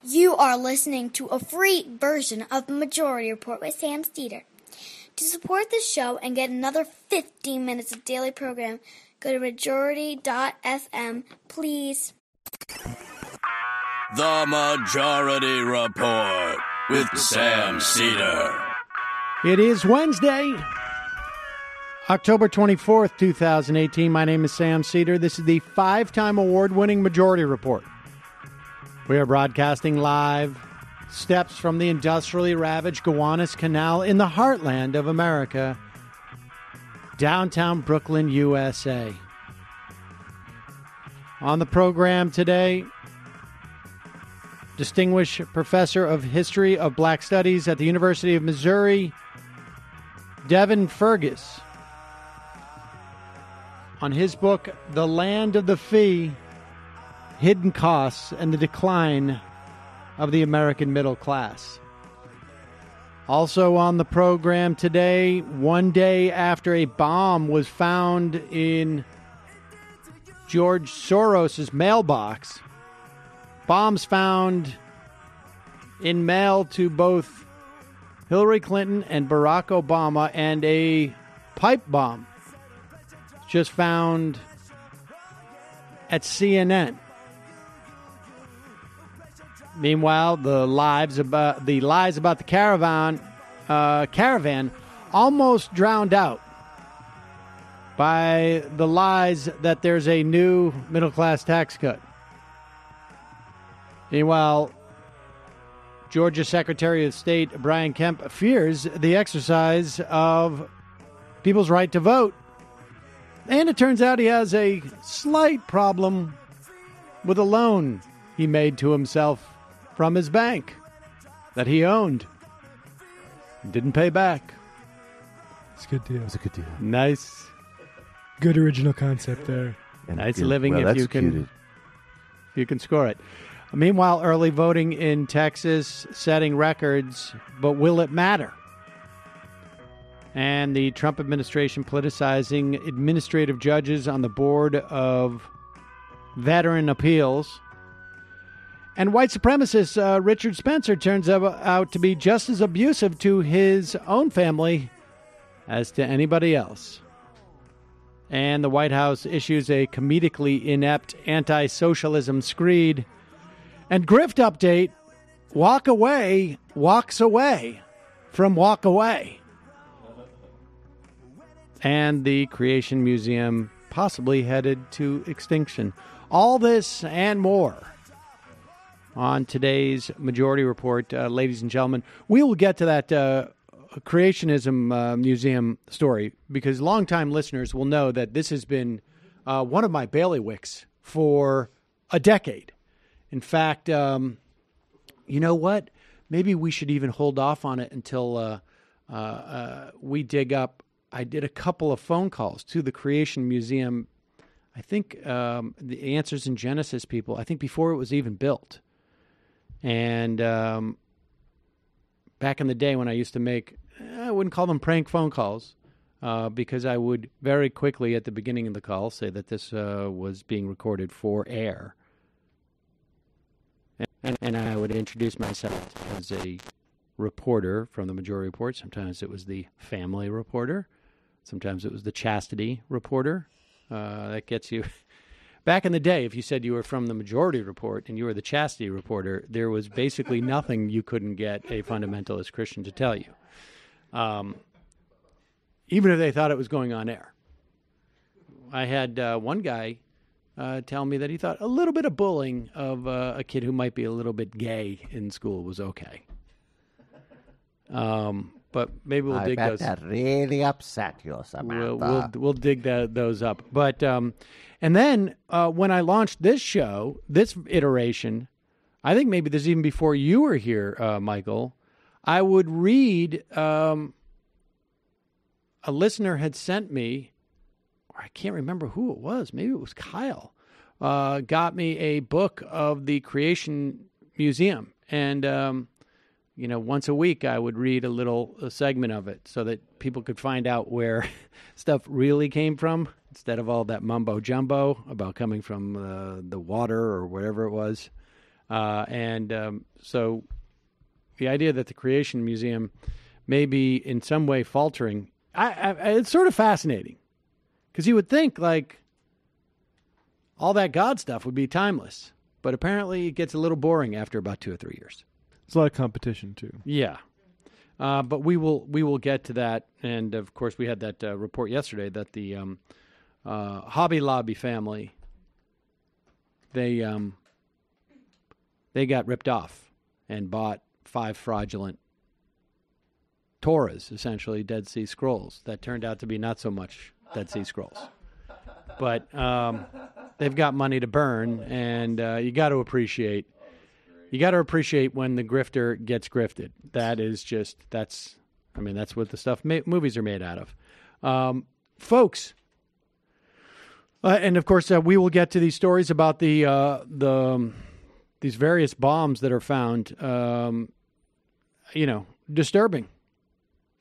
You are listening to a free version of the Majority Report with Sam Steeder. To support this show and get another 15 minutes of daily program, go to majority.fm, please. The Majority Report with Sam Steeder. It is Wednesday, October 24th, 2018. My name is Sam Steeder. This is the 5-time award-winning Majority Report. We are broadcasting live steps from the industrially ravaged Gowanus Canal in the heartland of America, downtown Brooklyn, USA. On the program today, Distinguished Professor of History of Black Studies at the University of Missouri, Devin Fergus, on his book, The Land of the Fee, Hidden Costs and the Decline of the American Middle Class. Also on the program today, one day after a bomb was found in George Soros' mailbox, bombs found in mail to both Hillary Clinton and Barack Obama, and a pipe bomb just found at CNN. Meanwhile, the lies about the caravan almost drowned out by the lies that there's a new middle-class tax cut. Meanwhile, Georgia Secretary of State Brian Kemp fears the exercise of people's right to vote. And it turns out he has a slight problem with a loan he made to himself from his bank that he owned. Didn't pay back. It's a good deal. It's a good deal. Nice. Good original concept there. And nice living if you can score it. Meanwhile, early voting in Texas setting records, but will it matter? And the Trump administration politicizing administrative judges on the board of veteran appeals. And white supremacist Richard Spencer turns out to be just as abusive to his own family as to anybody else. And the White House issues a comedically inept anti-socialism screed. And grift update, walks away from walk away. And the Creation Museum possibly headed to extinction. All this and more on today's Majority Report, ladies and gentlemen. We will get to that Creationism Museum story, because longtime listeners will know that this has been one of my bailiwicks for a decade. In fact, you know what? Maybe we should even hold off on it until we dig up. I did a couple of phone calls to the Creation Museum, I think the Answers in Genesis people, I think before it was even built. And back in the day when I used to make, I wouldn't call them prank phone calls, because I would very quickly at the beginning of the call say that this was being recorded for air. And I would introduce myself as a reporter from the Majority Report. Sometimes it was the family reporter. Sometimes it was the chastity reporter. That gets you... Back in the day, if you said you were from the Majority Report and you were the chastity reporter, there was basically nothing you couldn't get a fundamentalist Christian to tell you. Even if they thought it was going on air. I had one guy tell me that he thought a little bit of bullying of a kid who might be a little bit gay in school was okay. But maybe we'll dig those. That really upset you, Samantha. We'll dig those up. But and then when I launched this show, this iteration, I think maybe this is even before you were here, Michael. I would read. A listener had sent me, or I can't remember who it was. Maybe it was Kyle. Got me a book of the Creation Museum, and once a week I would read a segment of it so that people could find out where stuff really came from, instead of all that mumbo jumbo about coming from the water or whatever it was. So the idea that the Creation Museum may be in some way faltering, it's sort of fascinating. Because you would think, like, all that God stuff would be timeless. But apparently it gets a little boring after about 2 or 3 years. There's a lot of competition, too. Yeah. But we will get to that. And, of course, we had that report yesterday that the Hobby Lobby family, they got ripped off and bought 5 fraudulent Torahs, essentially Dead Sea Scrolls, that turned out to be not so much Dead Sea Scrolls. But they've got money to burn, and you got to appreciate when the grifter gets grifted. That's what the stuff movies are made out of. Folks, and of course we will get to these stories about these various bombs that are found, disturbing,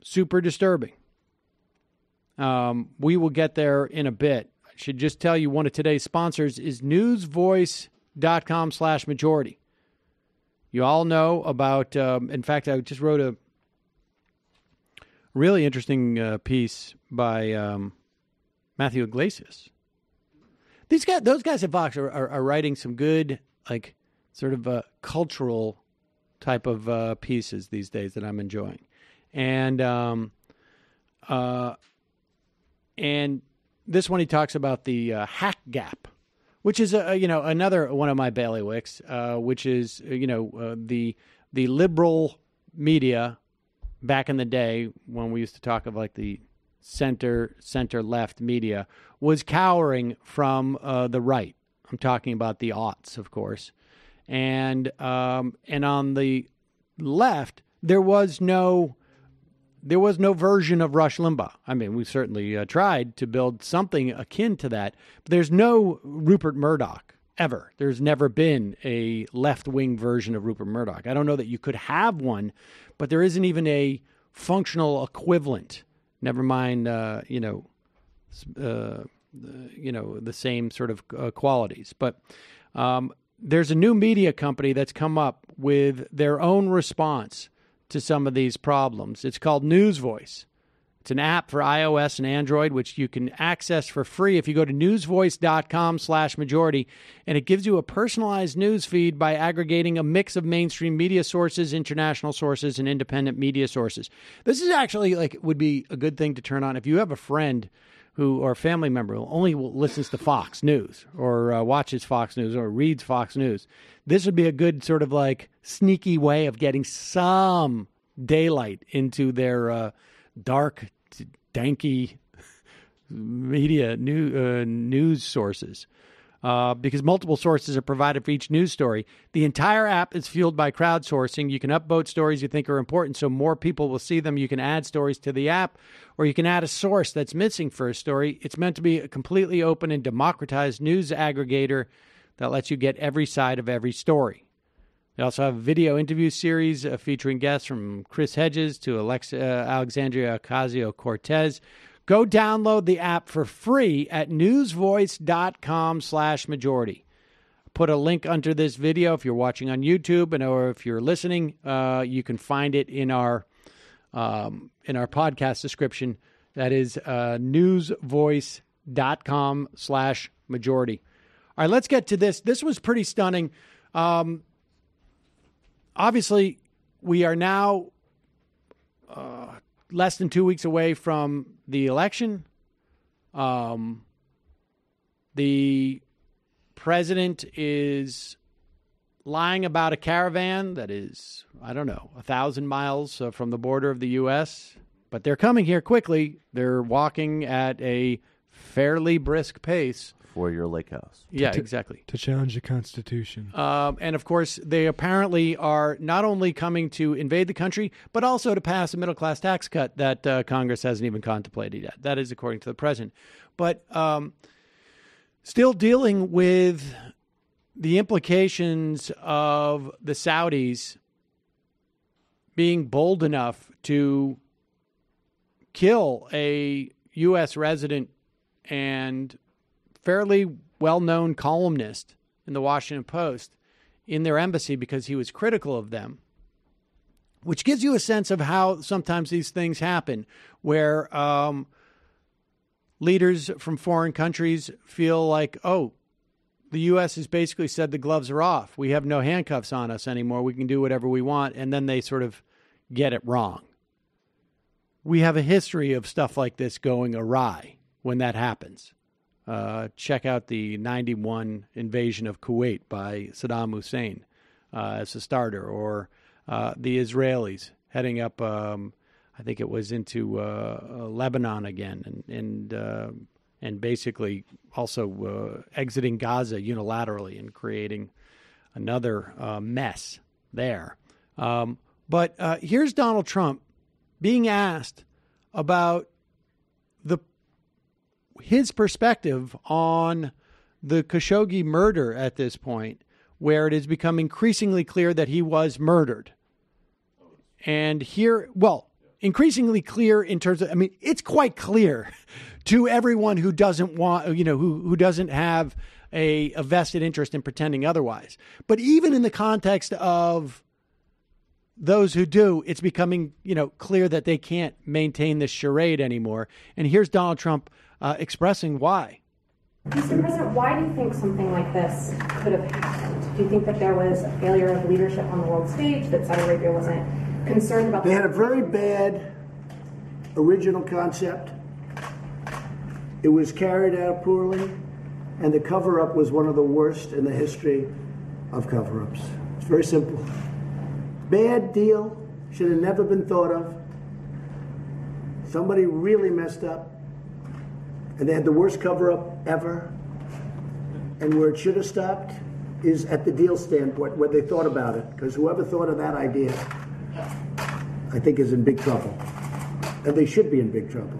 super disturbing. We will get there in a bit. I should just tell you one of today's sponsors is newsvoice.com/majority. You all know about, in fact, I just wrote a really interesting piece by Matthew Iglesias. Those guys at Vox are writing some good, like, sort of cultural type of pieces these days that I'm enjoying. And this one he talks about the hack gap, which is another one of my bailiwicks, which is the liberal media back in the day when we used to talk of like the center left media was cowering from the right. I'm talking about the aughts, of course, and on the left there was no version of Rush Limbaugh. I mean, we certainly tried to build something akin to that, but there's no Rupert Murdoch ever. There's never been a left-wing version of Rupert Murdoch. I don't know that you could have one, but there isn't even a functional equivalent. Never mind, the same sort of qualities. But there's a new media company that's come up with their own response to some of these problems. It's called News Voice. It's an app for iOS and Android, which you can access for free if you go to newsvoice.com/majority, and it gives you a personalized news feed by aggregating a mix of mainstream media sources, international sources, and independent media sources. This is actually would be a good thing to turn on if you have a friend or a family member who only listens to Fox News or watches Fox News or reads Fox News. This would be a good sort of sneaky way of getting some daylight into their dark, danky media news sources. Because multiple sources are provided for each news story. The entire app is fueled by crowdsourcing. You can upvote stories you think are important so more people will see them. You can add stories to the app, or you can add a source that's missing for a story. It's meant to be a completely open and democratized news aggregator that lets you get every side of every story. They also have a video interview series featuring guests from Chris Hedges to Alexandria Ocasio-Cortez. Go download the app for free at newsvoice.com/majority. Put a link under this video if you're watching on YouTube, or if you're listening, you can find it in our podcast description. That is newsvoice.com/majority. All right, let's get to this. This was pretty stunning. Obviously, we are now less than 2 weeks away from the election. The president is lying about a caravan that is, 1,000 miles from the border of the U.S., but they're coming here quickly. They're walking at a fairly brisk pace. For your lake house. Yeah, exactly. To challenge the Constitution. And, of course, they apparently are not only coming to invade the country, but also to pass a middle-class tax cut that Congress hasn't even contemplated yet. That is according to the president. But still dealing with the implications of the Saudis being bold enough to kill a U.S. resident and fairly well-known columnist in the Washington Post in their embassy because he was critical of them, which gives you a sense of how sometimes these things happen, where leaders from foreign countries feel like, oh, the U.S. has basically said the gloves are off. We have no handcuffs on us anymore. We can do whatever we want. And then they sort of get it wrong. We have a history of stuff like this going awry when that happens. Check out the 91 invasion of Kuwait by Saddam Hussein as a starter, or the Israelis heading up, I think it was into Lebanon again, and basically also exiting Gaza unilaterally and creating another mess there. But here's Donald Trump being asked about his perspective on the Khashoggi murder at this point, where it has become increasingly clear that he was murdered. And here, well, increasingly clear in terms of, I mean, it's quite clear to everyone who doesn't want, who doesn't have a vested interest in pretending otherwise. But even in the context of those who do, it's becoming, clear that they can't maintain this charade anymore. And here's Donald Trump expressing why. Mr. President, why do you think something like this could have happened? Do you think that there was a failure of leadership on the world stage, that Saudi Arabia wasn't concerned about? They had a very bad original concept. It was carried out poorly, and the cover-up was one of the worst in the history of cover-ups. It's very simple. Bad deal, should have never been thought of. Somebody really messed up, and they had the worst cover-up ever. And where it should have stopped is at the deal standpoint, where they thought about it, because whoever thought of that idea, I think, is in big trouble. And they should be in big trouble.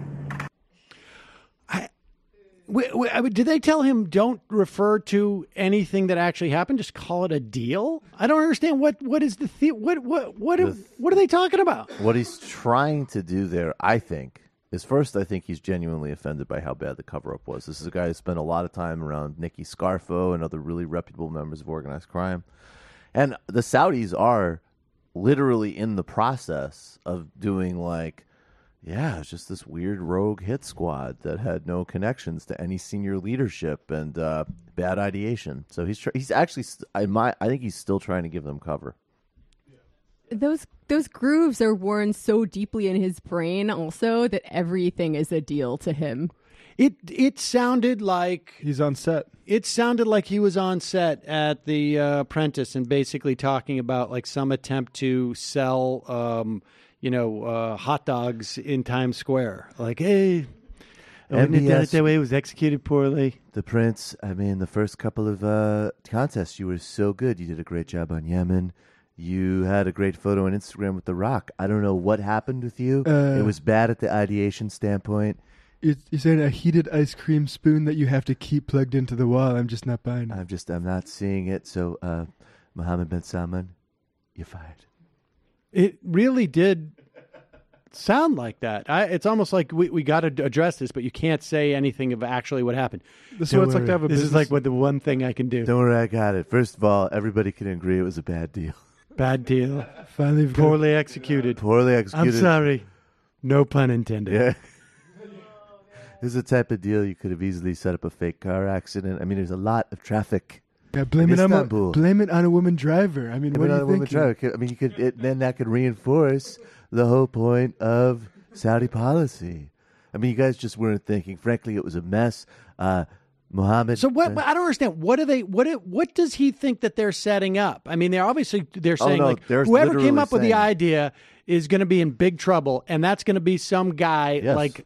Did they tell him don't refer to anything that actually happened? Just call it a deal? I don't understand. What is what are they talking about? What he's trying to do there, I think, is first, I think he's genuinely offended by how bad the cover-up was. This is a guy who spent a lot of time around Nicky Scarfo and other really reputable members of organized crime. And the Saudis are literally in the process of doing it's just this weird rogue hit squad that had no connections to any senior leadership and bad ideation. So he's actually, I think he's still trying to give them cover. Those grooves are worn so deeply in his brain also that everything is a deal to him. It sounded like he's on set. It sounded like he was on set at The Apprentice and basically talking about some attempt to sell hot dogs in Times Square. Hey, I wouldn't have done it that way. It was executed poorly. The Prince, the first couple of contests, you were so good. You did a great job on Yemen. You had a great photo on Instagram with The Rock. I don't know what happened with you. It was bad at the ideation standpoint. You're saying a heated ice cream spoon that you have to keep plugged into the wall. I'm just not buying it. I'm not seeing it. So, Mohammed bin Salman, you're fired. It really did sound like that. It's almost like we got to address this, but you can't say anything of actually what happened. This is what it's like to have a business. This is what the one thing I can do. Don't worry, I got it. First of all, everybody can agree it was a bad deal. Bad deal. Finally, poorly executed. Poorly executed. I'm sorry. No pun intended. Yeah. This is the type of deal you could have easily set up a fake car accident. There's a lot of traffic. Yeah, blame it on a woman driver. What do you think? Then that could reinforce the whole point of Saudi policy. You guys just weren't thinking. Frankly, it was a mess. Mohammed. So what? I don't understand. What does he think that they're setting up? They're saying whoever came up with the idea is going to be in big trouble, and that's going to be some guy,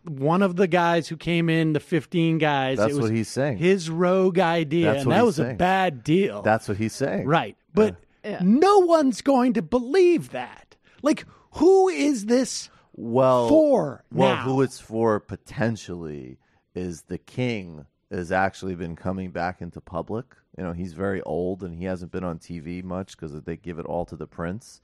one of the guys who came in, the 15 guys. That's what he's saying. His rogue idea, and that was a bad deal. That's what he's saying. Right. But no one's going to believe that. Who is this for now? Well, who it's for potentially is the king has actually been coming back into public. He's very old, and he hasn't been on TV much because they give it all to the prince.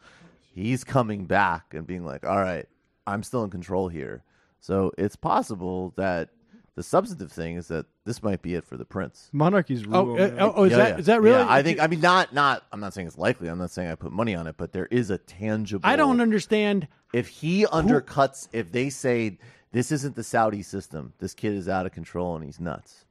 He's coming back and being like, all right, I'm still in control here. So it's possible that the substantive thing is that this might be it for the prince. Monarchies rule. Is that really? Yeah, I think. I mean, not. I'm not saying it's likely. I'm not saying I put money on it, but there is a tangible. I don't understand. If he undercuts, if they say this isn't the Saudi system, this kid is out of control and he's nuts.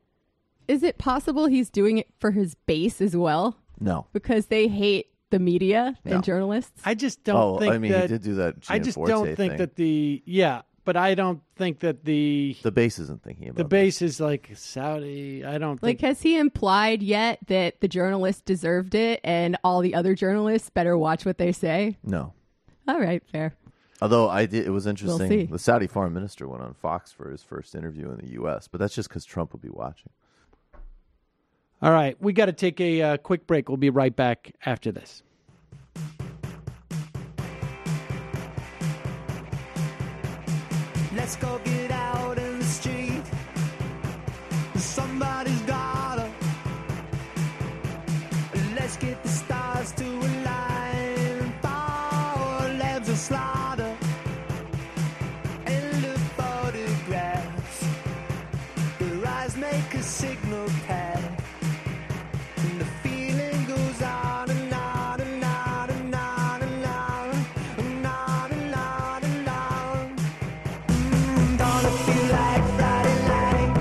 Is it possible he's doing it for his base as well? No, because they hate the media and journalists. I just don't think. I mean, he did do that. I just don't think that but I don't think that the base isn't thinking about the base is like Saudi. I don't think. Has he implied yet that the journalist deserved it and all the other journalists better watch what they say? No. All right, fair. Although it was interesting. We'll see. The Saudi foreign minister went on Fox for his first interview in the U.S., but that's just because Trump will be watching. All right, we got to take a quick break. We'll be right back after this. Let's go get out in the street. Somebody's gotta. Let's get the stars to align. Power labs of slaughter. And the photographs. Their eyes make a signal pad. And the feeling goes on and on and on and on and on and on and on and on. Gonna feel like Friday night.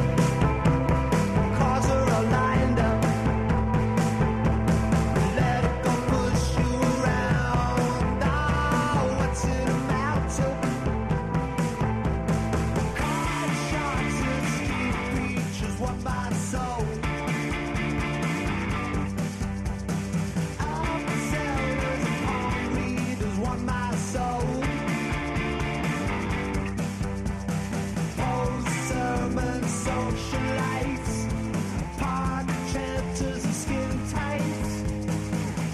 Cars are all lined up. Let it go push you around. Oh, what's it amount to? Card shots and street preachers want my soul. Upsellers and palm readers want my soul. Post-sermon socialites, park chanters and skin tights.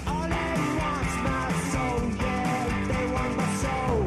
All they want's my soul, yeah, they want my soul.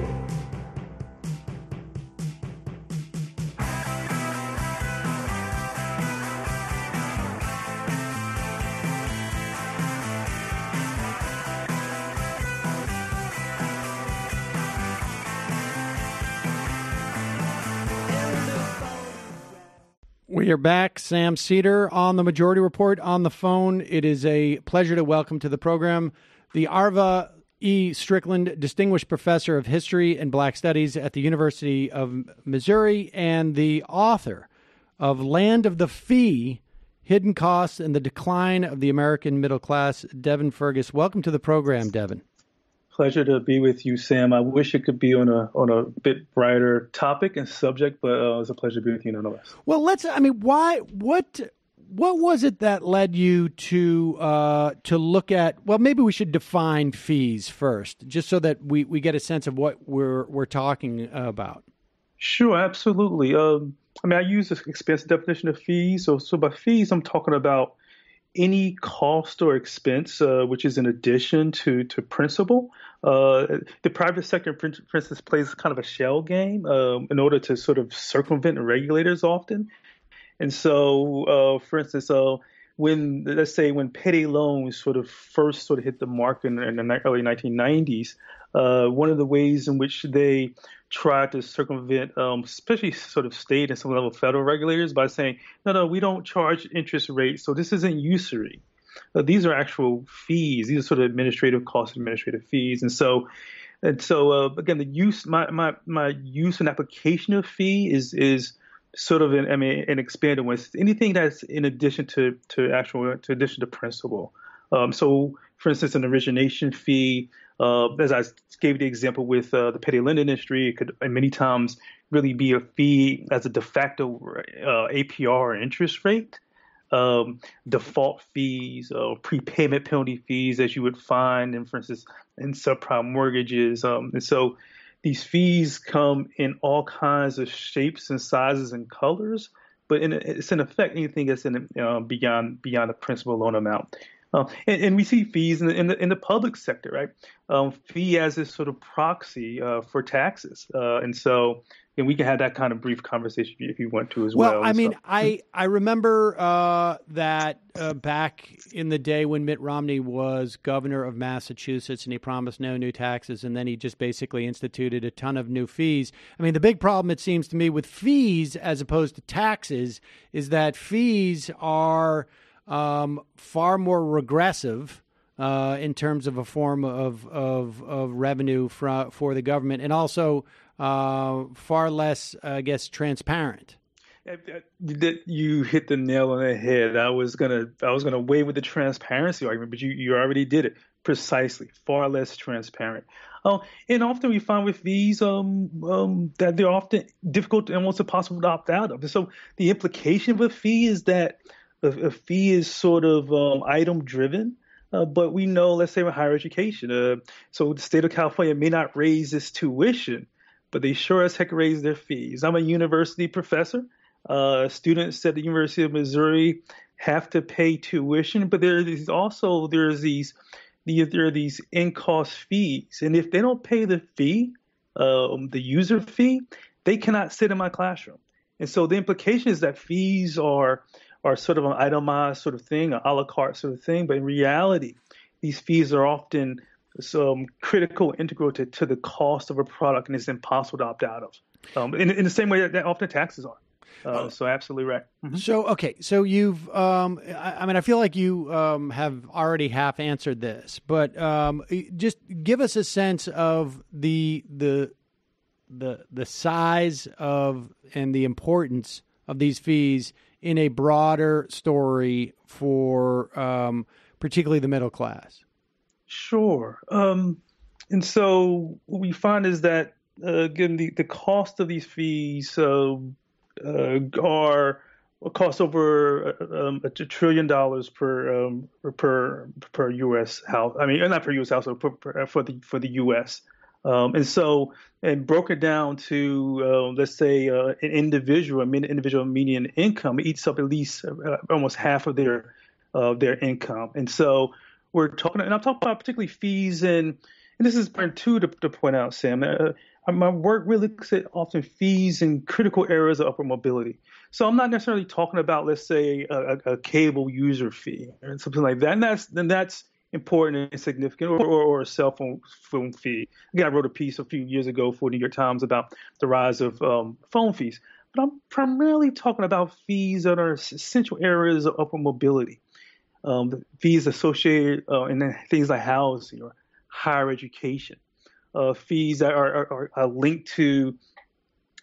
We are back. Sam Cedar on the Majority Report on the phone. It is a pleasure to welcome to the program the Arvarh E. Strickland Distinguished Professor of History and Black Studies at the University of Missouri and the author of Land of the Fee, Hidden Costs and the Decline of the American Middle Class, Devin Fergus. Welcome to the program, Devin. Pleasure to be with you, Sam. I wish it could be on a bit brighter topic and subject, but it was a pleasure to be with you nonetheless. Well, what was it that led you to look at? Well, maybe we should define fees first, just so that we get a sense of what we're talking about. Sure, absolutely. I use this expense definition of fees. So by fees, I'm talking about any cost or expense which is in addition to principal. The private sector, for instance, plays kind of a shell game in order to sort of circumvent regulators often. And so, for instance, when Payday Loans first hit the market in the early 1990s, one of the ways in which they tried to circumvent, especially sort of state and some level federal regulators, by saying, no, we don't charge interest rates, so this isn't usury. These are actual fees. These are sort of administrative costs, administrative fees. And so again, the use, my use and application of fee is sort of an expanded one. It's anything that's in addition to principal. So, for instance, an origination fee, as I gave the example with the payday lending industry, it could many times really be a fee as a de facto APR or interest rate. Default fees, prepayment penalty fees, as you would find, for instance, in subprime mortgages. And so these fees come in all kinds of shapes and sizes and colors, but it's in effect anything that's beyond the principal loan amount. And we see fees in the public sector, right? Fee as this sort of proxy for taxes, and we can have that kind of brief conversation if you want to as well. Well, I mean, I remember that back in the day when Mitt Romney was governor of Massachusetts and he promised no new taxes, and then he just basically instituted a ton of new fees. I mean, the big problem, it seems to me, with fees as opposed to taxes is that fees are far more regressive in terms of a form of revenue for the government, and also far less, I guess, transparent. You hit the nail on the head. I was gonna weigh with the transparency argument, but you already did it precisely. Far less transparent. And often we find with fees that they're often difficult and almost impossible to opt out of. And so the implication of a fee is that a fee is sort of item driven. But we know, let's say, with higher education, so the state of California may not raise its tuition, but they sure as heck raise their fees. I'm a university professor. Students at the University of Missouri have to pay tuition, but there are these in-cost fees, and if they don't pay the fee, the user fee, they cannot sit in my classroom. And so the implication is that fees are sort of an itemized sort of thing, an a la carte sort of thing, but in reality, these fees are often some critical integral to the cost of a product, and it's impossible to opt out of. In the same way that often taxes are. So absolutely right. Mm-hmm. So you've, I mean, I feel like you have already half answered this, but just give us a sense of the size of and the importance of these fees in a broader story for particularly the middle class. Sure. And so what we find is that, again, the cost of these fees cost over $1 trillion per U.S. house. I mean, not per U.S. household, for the U.S. And broken down to, let's say, an individual median income eats up at least almost half of their income. And so I'm talking about particularly fees, and this is point two to point out, Sam. My work really looks at often fees in critical areas of upward mobility. So I'm not necessarily talking about, let's say, a cable user fee or something like that. And that's important and significant, or a cell phone fee. Again, I wrote a piece a few years ago for New York Times about the rise of phone fees. But I'm primarily talking about fees that are essential areas of upward mobility. The fees associated and then things like housing or higher education. Fees that are linked to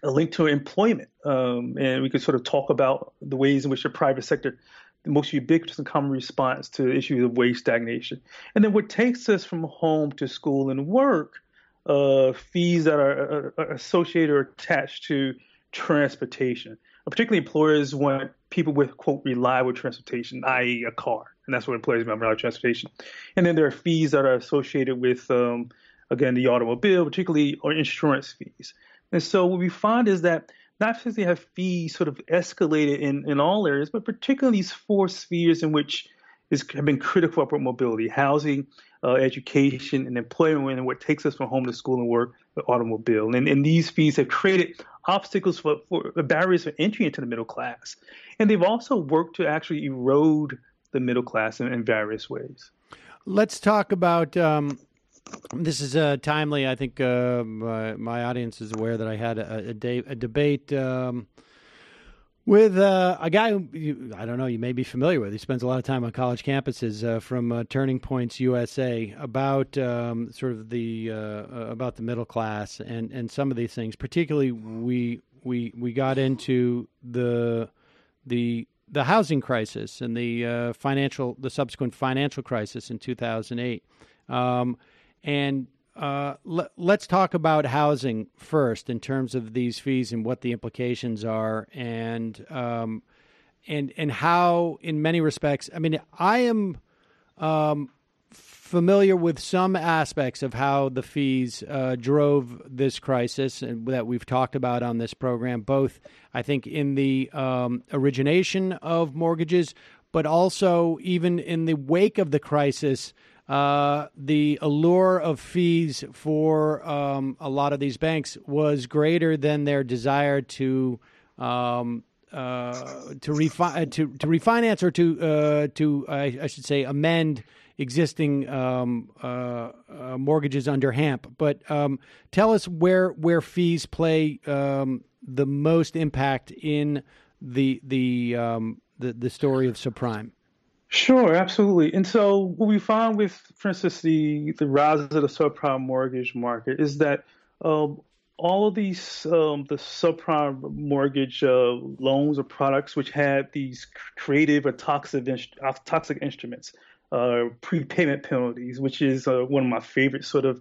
employment, and we could sort of talk about the ways in which the private sector, the most ubiquitous and common response to issues of wage stagnation. And then what takes us from home to school and work, fees that are associated or attached to transportation. Particularly, employers want people with, quote, reliable transportation, i.e. a car. And that's what employers mean by reliable transportation. And then there are fees that are associated with, again, the automobile, particularly, or insurance fees. And so what we find is that not just they have fees sort of escalated in all areas, but particularly these four spheres in which have been critical for upward mobility: housing, education, and employment, and what takes us from home to school and work, the automobile. And these fees have created obstacles for barriers for entry into the middle class. And they've also worked to actually erode the middle class in various ways. Let's talk about this is timely. I think my audience is aware that I had a debate with a guy who, I don't know, you may be familiar with. He spends a lot of time on college campuses from Turning Points USA about sort of about the middle class and some of these things. Particularly, we got into the housing crisis and the subsequent financial crisis in 2008. Let's talk about housing first in terms of these fees and what the implications are, and how, in many respects, I mean, I am familiar with some aspects of how the fees drove this crisis, and that we've talked about on this program, both, I think, in the origination of mortgages, but also even in the wake of the crisis, the allure of fees for a lot of these banks was greater than their desire to refinance or to I should say amend existing mortgages under HAMP. But tell us where fees play the most impact in the story of subprime. Sure, absolutely. And so what we found with, for instance, the rise of the subprime mortgage market is that all of these the subprime mortgage loans or products which had these creative or toxic instruments, prepayment penalties, which is one of my favorite sort of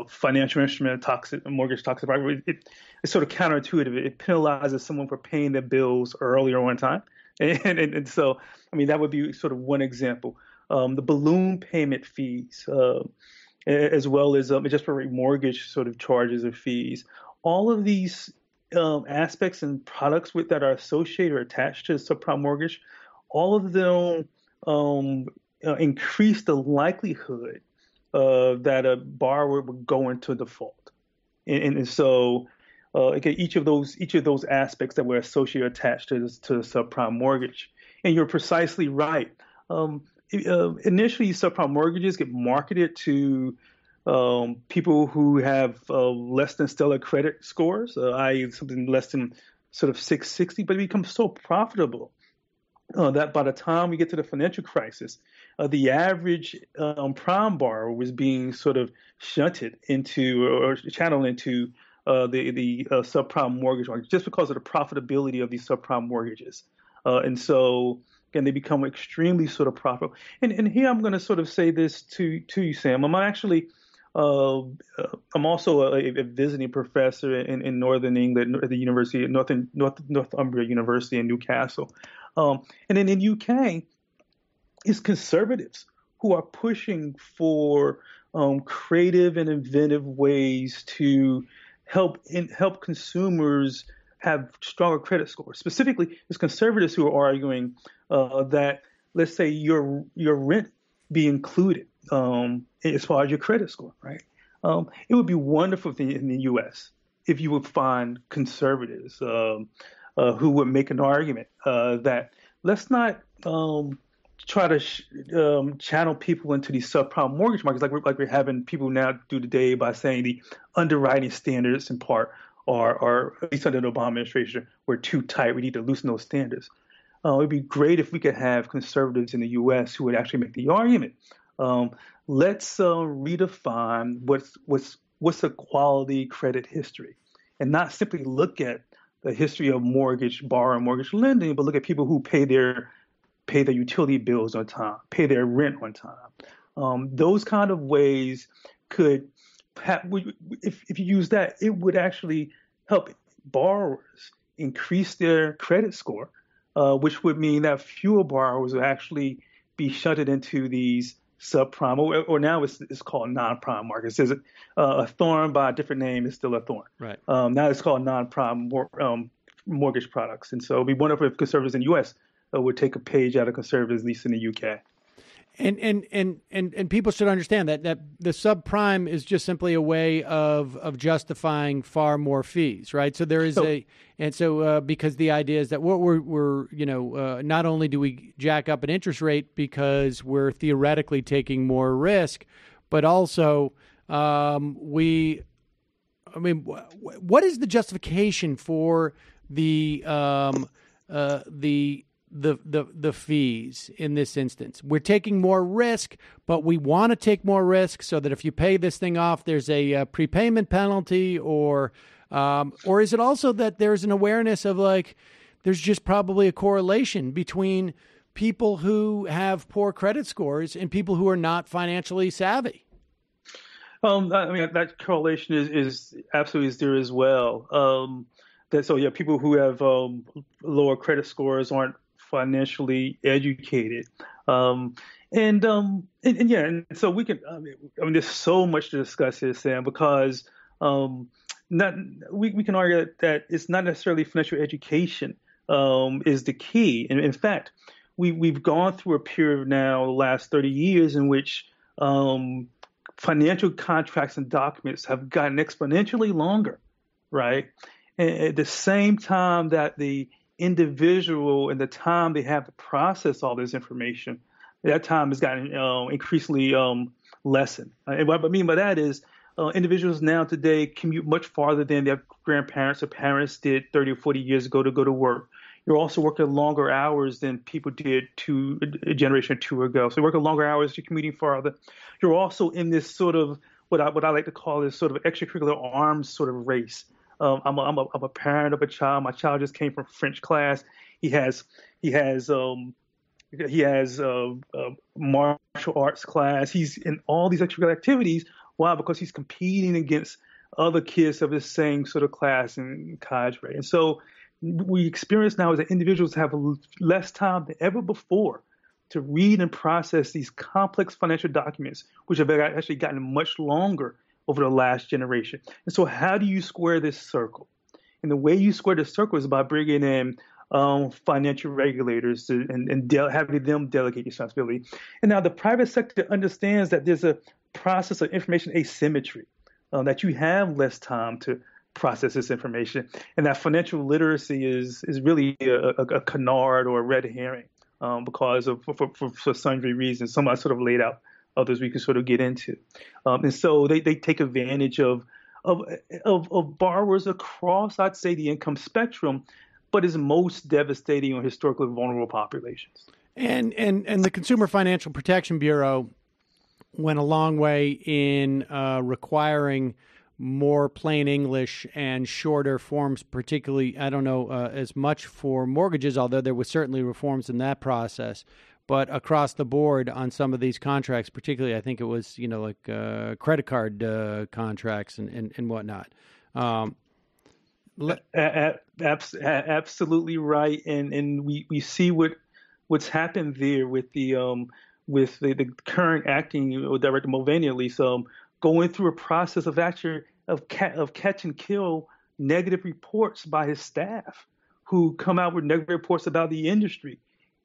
financial instrument, mortgage toxic. It's sort of counterintuitive. It penalizes someone for paying their bills earlier on time. And so, I mean, that would be sort of one example. The balloon payment fees, as well as adjustment rate mortgage sort of charges or fees. All of these aspects and products that are associated or attached to subprime mortgage, all of them increase the likelihood that a borrower would go into default. And so, again, each of those aspects that were associated or attached to the subprime mortgage. And you're precisely right. Initially, subprime mortgages get marketed to people who have less than stellar credit scores, i.e. something less than sort of 660, but it becomes so profitable that by the time we get to the financial crisis, the average prime borrower was being sort of shunted into or channeled into the subprime mortgage market just because of the profitability of these subprime mortgages. And so, again, they become extremely sort of profitable. And here I'm going to sort of say this to you, Sam. I'm actually, I'm also a visiting professor in Northern England at the University of Northumbria University in Newcastle. And then in UK, it's conservatives who are pushing for creative and inventive ways to help consumers have stronger credit scores. Specifically, it's conservatives who are arguing that, let's say, your rent be included as far as your credit score, right? It would be wonderful in the U.S. if you would find conservatives who would make an argument that let's not try to channel people into these subprime mortgage markets like we're having people now do today by saying the underwriting standards in part are at least under the Obama administration, were too tight. We need to loosen those standards. It would be great if we could have conservatives in the U.S. who would actually make the argument. Let's redefine what's a quality credit history, and not simply look at the history of mortgage borrowing, mortgage lending, but look at people who pay their utility bills on time, pay their rent on time. Those kind of ways could, if you use that, it would actually help borrowers increase their credit score, which would mean that fewer borrowers would actually be shunted into these subprime, or now it's called non-prime markets. There's a thorn by a different name is still a thorn. Right. Now it's called non-prime mortgage products. And so it'd be wonderful if conservatives in the U.S. Would take a page out of conservatives, at least in the UK. And people should understand that the subprime is just simply a way of justifying far more fees, right? So there is because the idea is that we're not only do we jack up an interest rate because we're theoretically taking more risk, but also what is the justification for the fees in this instance? We're taking more risk, but we want to take more risk so that if you pay this thing off, there's a prepayment penalty, or is it also that there's an awareness of there's just probably a correlation between people who have poor credit scores and people who are not financially savvy? That correlation is absolutely there as well. People who have lower credit scores aren't financially educated, and so we can. There's so much to discuss here, Sam, because we can argue that it's not necessarily financial education is the key, and in fact, we've gone through a period now, the last 30 years, in which financial contracts and documents have gotten exponentially longer, right? And at the same time that the individual and the time they have to process all this information, that time has gotten increasingly lessened. And what I mean by that is individuals now today commute much farther than their grandparents or parents did 30 or 40 years ago to go to work. You're also working longer hours than people did a generation or two ago. So you're working longer hours, you're commuting farther. You're also in this sort of what I like to call this sort of extracurricular arms sort of race. I'm a parent of a child. My child just came from French class. He has martial arts class. He's in all these extracurricular activities. Why? Because he's competing against other kids of the same sort of class in cadre. And so we experience now is that individuals have less time than ever before to read and process these complex financial documents, which have actually gotten much longer over the last generation. And so how do you square this circle? And the way you square this circle is by bringing in financial regulators and having them delegate responsibility. And now the private sector understands that there's a process of information asymmetry, that you have less time to process this information, and that financial literacy is really a canard or a red herring because of for sundry reasons. Some I sort of laid out, others we can sort of get into, and so they take advantage of borrowers across, I'd say, the income spectrum, but is most devastating on historically vulnerable populations. And the Consumer Financial Protection Bureau went a long way in requiring more plain English and shorter forms, particularly, I don't know as much for mortgages, although there was certainly reforms in that process, but across the board on some of these contracts, particularly I think it was, like credit card contracts and whatnot. Absolutely right. And we see what's happened there with the current acting director Mulvaney, at least, going through a process of catch and kill negative reports by his staff, who come out with negative reports about the industry.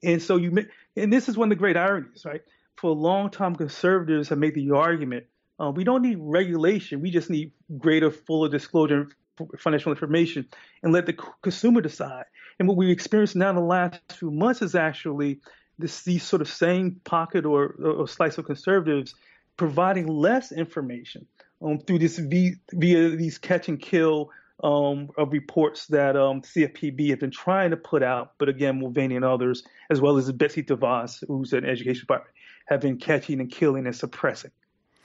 And so and this is one of the great ironies, right? For a long time, conservatives have made the argument, we don't need regulation, we just need greater, fuller disclosure of financial information and let the consumer decide. And what we experience now in the last few months is actually these sort of same pocket or slice of conservatives providing less information through this via these catch and kill of reports that CFPB have been trying to put out, but again, Mulvaney and others, as well as Betsy DeVos, who's an education department, have been catching and killing and suppressing.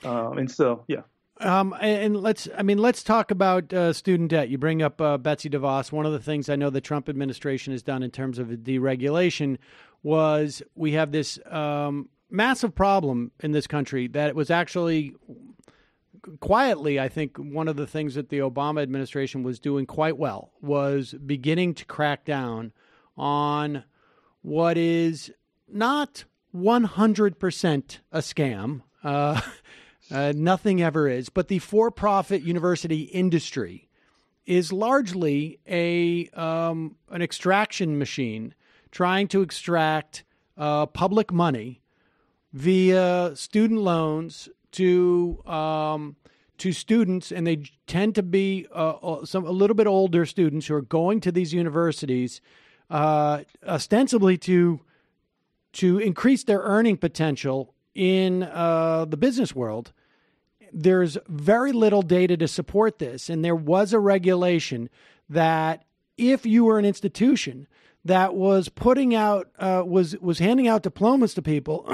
And so, yeah. And let's talk about student debt. You bring up Betsy DeVos. One of the things I know the Trump administration has done in terms of deregulation was we have this massive problem in this country that it was actually quietly, I think one of the things that the Obama administration was doing quite well was beginning to crack down on what is not 100% a scam. Nothing ever is. But the for-profit university industry is largely an extraction machine trying to extract public money via student loans to students, and they tend to be a little bit older students who are going to these universities ostensibly to increase their earning potential in the business world. There's very little data to support this, and there was a regulation that if you were an institution that was putting out was handing out diplomas to people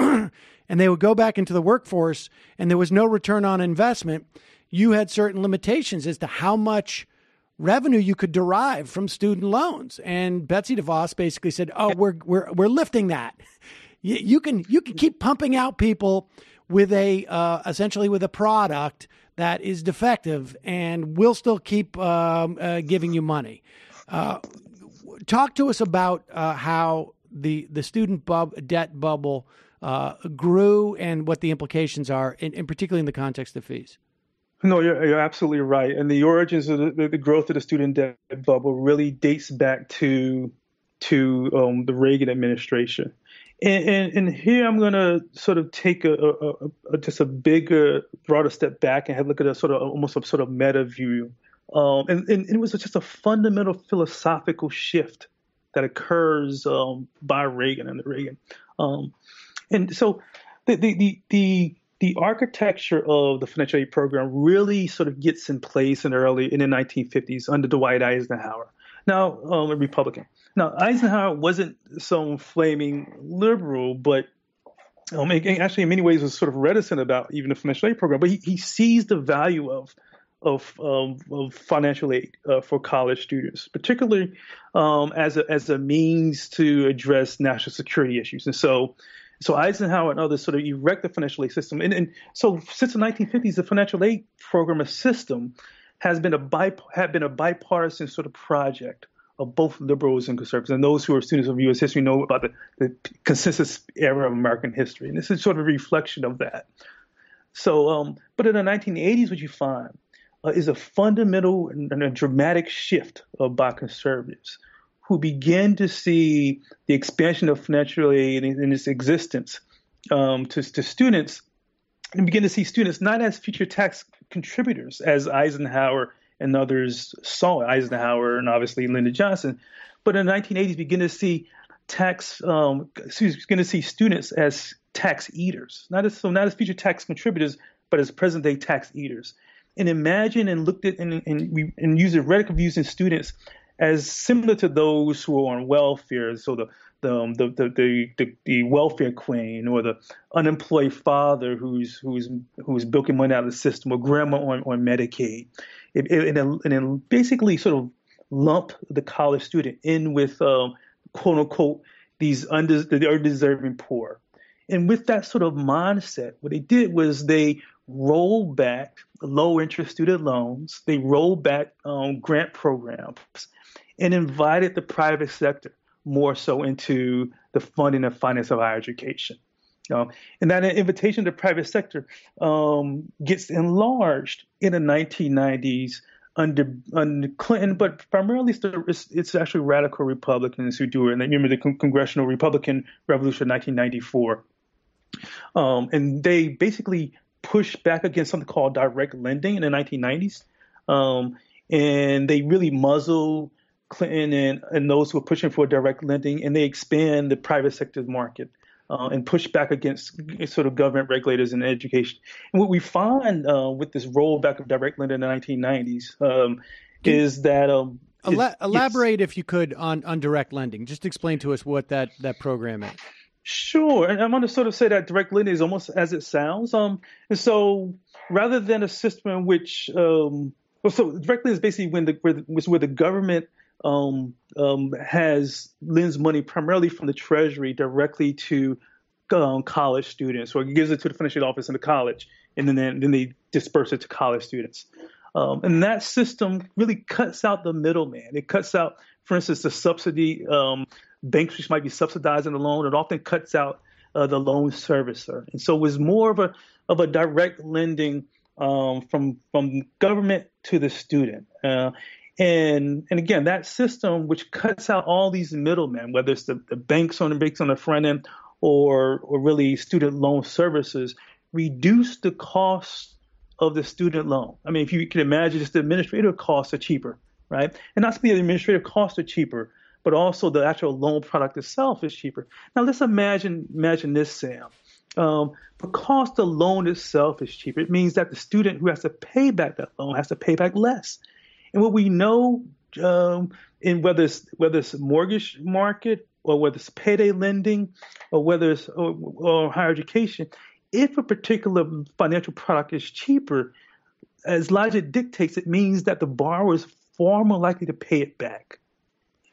and they would go back into the workforce and there was no return on investment, you had certain limitations as to how much revenue you could derive from student loans. And Betsy DeVos basically said, "Oh, we're lifting that. You can keep pumping out people with essentially with a product that is defective, and we'll still keep giving you money." Talk to us about how the student debt bubble grew and what the implications are, and particularly in the context of fees. No, you're absolutely right. And the origins of the growth of the student debt bubble really dates back to the Reagan administration. And here I'm going to sort of take just a bigger, broader step back and have a look at a sort of almost a sort of meta view. And it was just a fundamental philosophical shift that occurs by Reagan and the Reagan. And so the architecture of the financial aid program really sort of gets in place in the 1950s under Dwight Eisenhower. Now, a Republican. Now, Eisenhower wasn't some flaming liberal, but actually in many ways was sort of reticent about even the financial aid program. But he sees the value of financial aid for college students, particularly as a means to address national security issues. And so Eisenhower and others sort of erect the financial aid system. And so since the 1950s, the financial aid program system has been a bipartisan sort of project of both liberals and conservatives. And those who are students of U.S. history know about the consensus era of American history. And this is sort of a reflection of that. So, but in the 1980s, what you find is a fundamental and a dramatic shift by conservatives who begin to see the expansion of financial aid in its existence to students, and begin to see students not as future tax contributors, as Eisenhower and others saw, Eisenhower and obviously Lyndon Johnson, but in the 1980s begin to see students as tax eaters, not as future tax contributors, but as present day tax eaters. And imagine and looked at and use a rhetoric of using students as similar to those who are on welfare, so the welfare queen or the unemployed father who's bilking money out of the system, or grandma on Medicaid, and basically sort of lump the college student in with quote unquote the undeserving poor. And with that sort of mindset, what they did was they rolled back low interest student loans, they rolled back grant programs, and invited the private sector more so into the funding and finance of higher education. And that invitation to the private sector gets enlarged in the 1990s under Clinton, but primarily it's actually radical Republicans who do it. And remember the Congressional Republican Revolution of 1994. And they basically pushed back against something called direct lending in the 1990s. And they really muzzle Clinton and those who are pushing for direct lending, and they expand the private sector market and push back against sort of government regulators in education. And what we find with this rollback of direct lending in the 1990s is that elaborate, if you could, on direct lending. Just explain to us what that program is. Sure, and I'm going to sort of say that direct lending is almost as it sounds. And so rather than a system in which so direct lending is basically where the government lends money primarily from the Treasury directly to college students, or gives it to the financial aid office in the college, and then they disperse it to college students. And that system really cuts out the middleman. It cuts out, for instance, the subsidy. Banks which might be subsidizing the loan. It often cuts out the loan servicer, and so it was more of a direct lending from government to the student. And again, that system, which cuts out all these middlemen, whether it's the banks on the front end or really student loan services, reduce the cost of the student loan. I mean, if you can imagine, just the administrative costs are cheaper, right? And not simply the administrative costs are cheaper, but also the actual loan product itself is cheaper. Now, let's imagine this, Sam. Because the loan itself is cheaper, it means that the student who has to pay back that loan has to pay back less. And what we know, in whether it's mortgage market or whether it's payday lending or whether it's or higher education, if a particular financial product is cheaper, as logic dictates, it means that the borrower is far more likely to pay it back.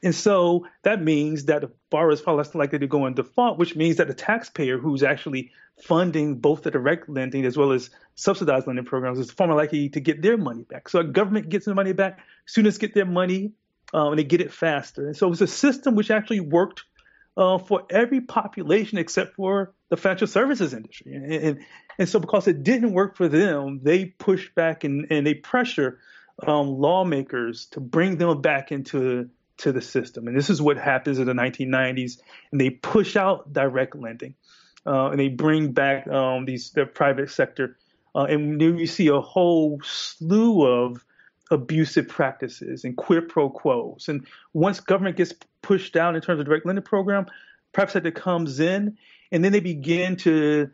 And so that means that the borrower is far less likely to go in default, which means that the taxpayer who's actually funding both the direct lending as well as subsidized lending programs is far more likely to get their money back. So a government gets their money back, students get their money, and they get it faster. And so it's a system which actually worked for every population except for the financial services industry. And so because it didn't work for them, they push back and they pressure lawmakers to bring them back into to the system. And this is what happens in the 1990s. And they push out direct lending, and they bring back the private sector. And then you see a whole slew of abusive practices and quid pro quos. And once government gets pushed down in terms of direct lending program, private sector comes in, and then they begin to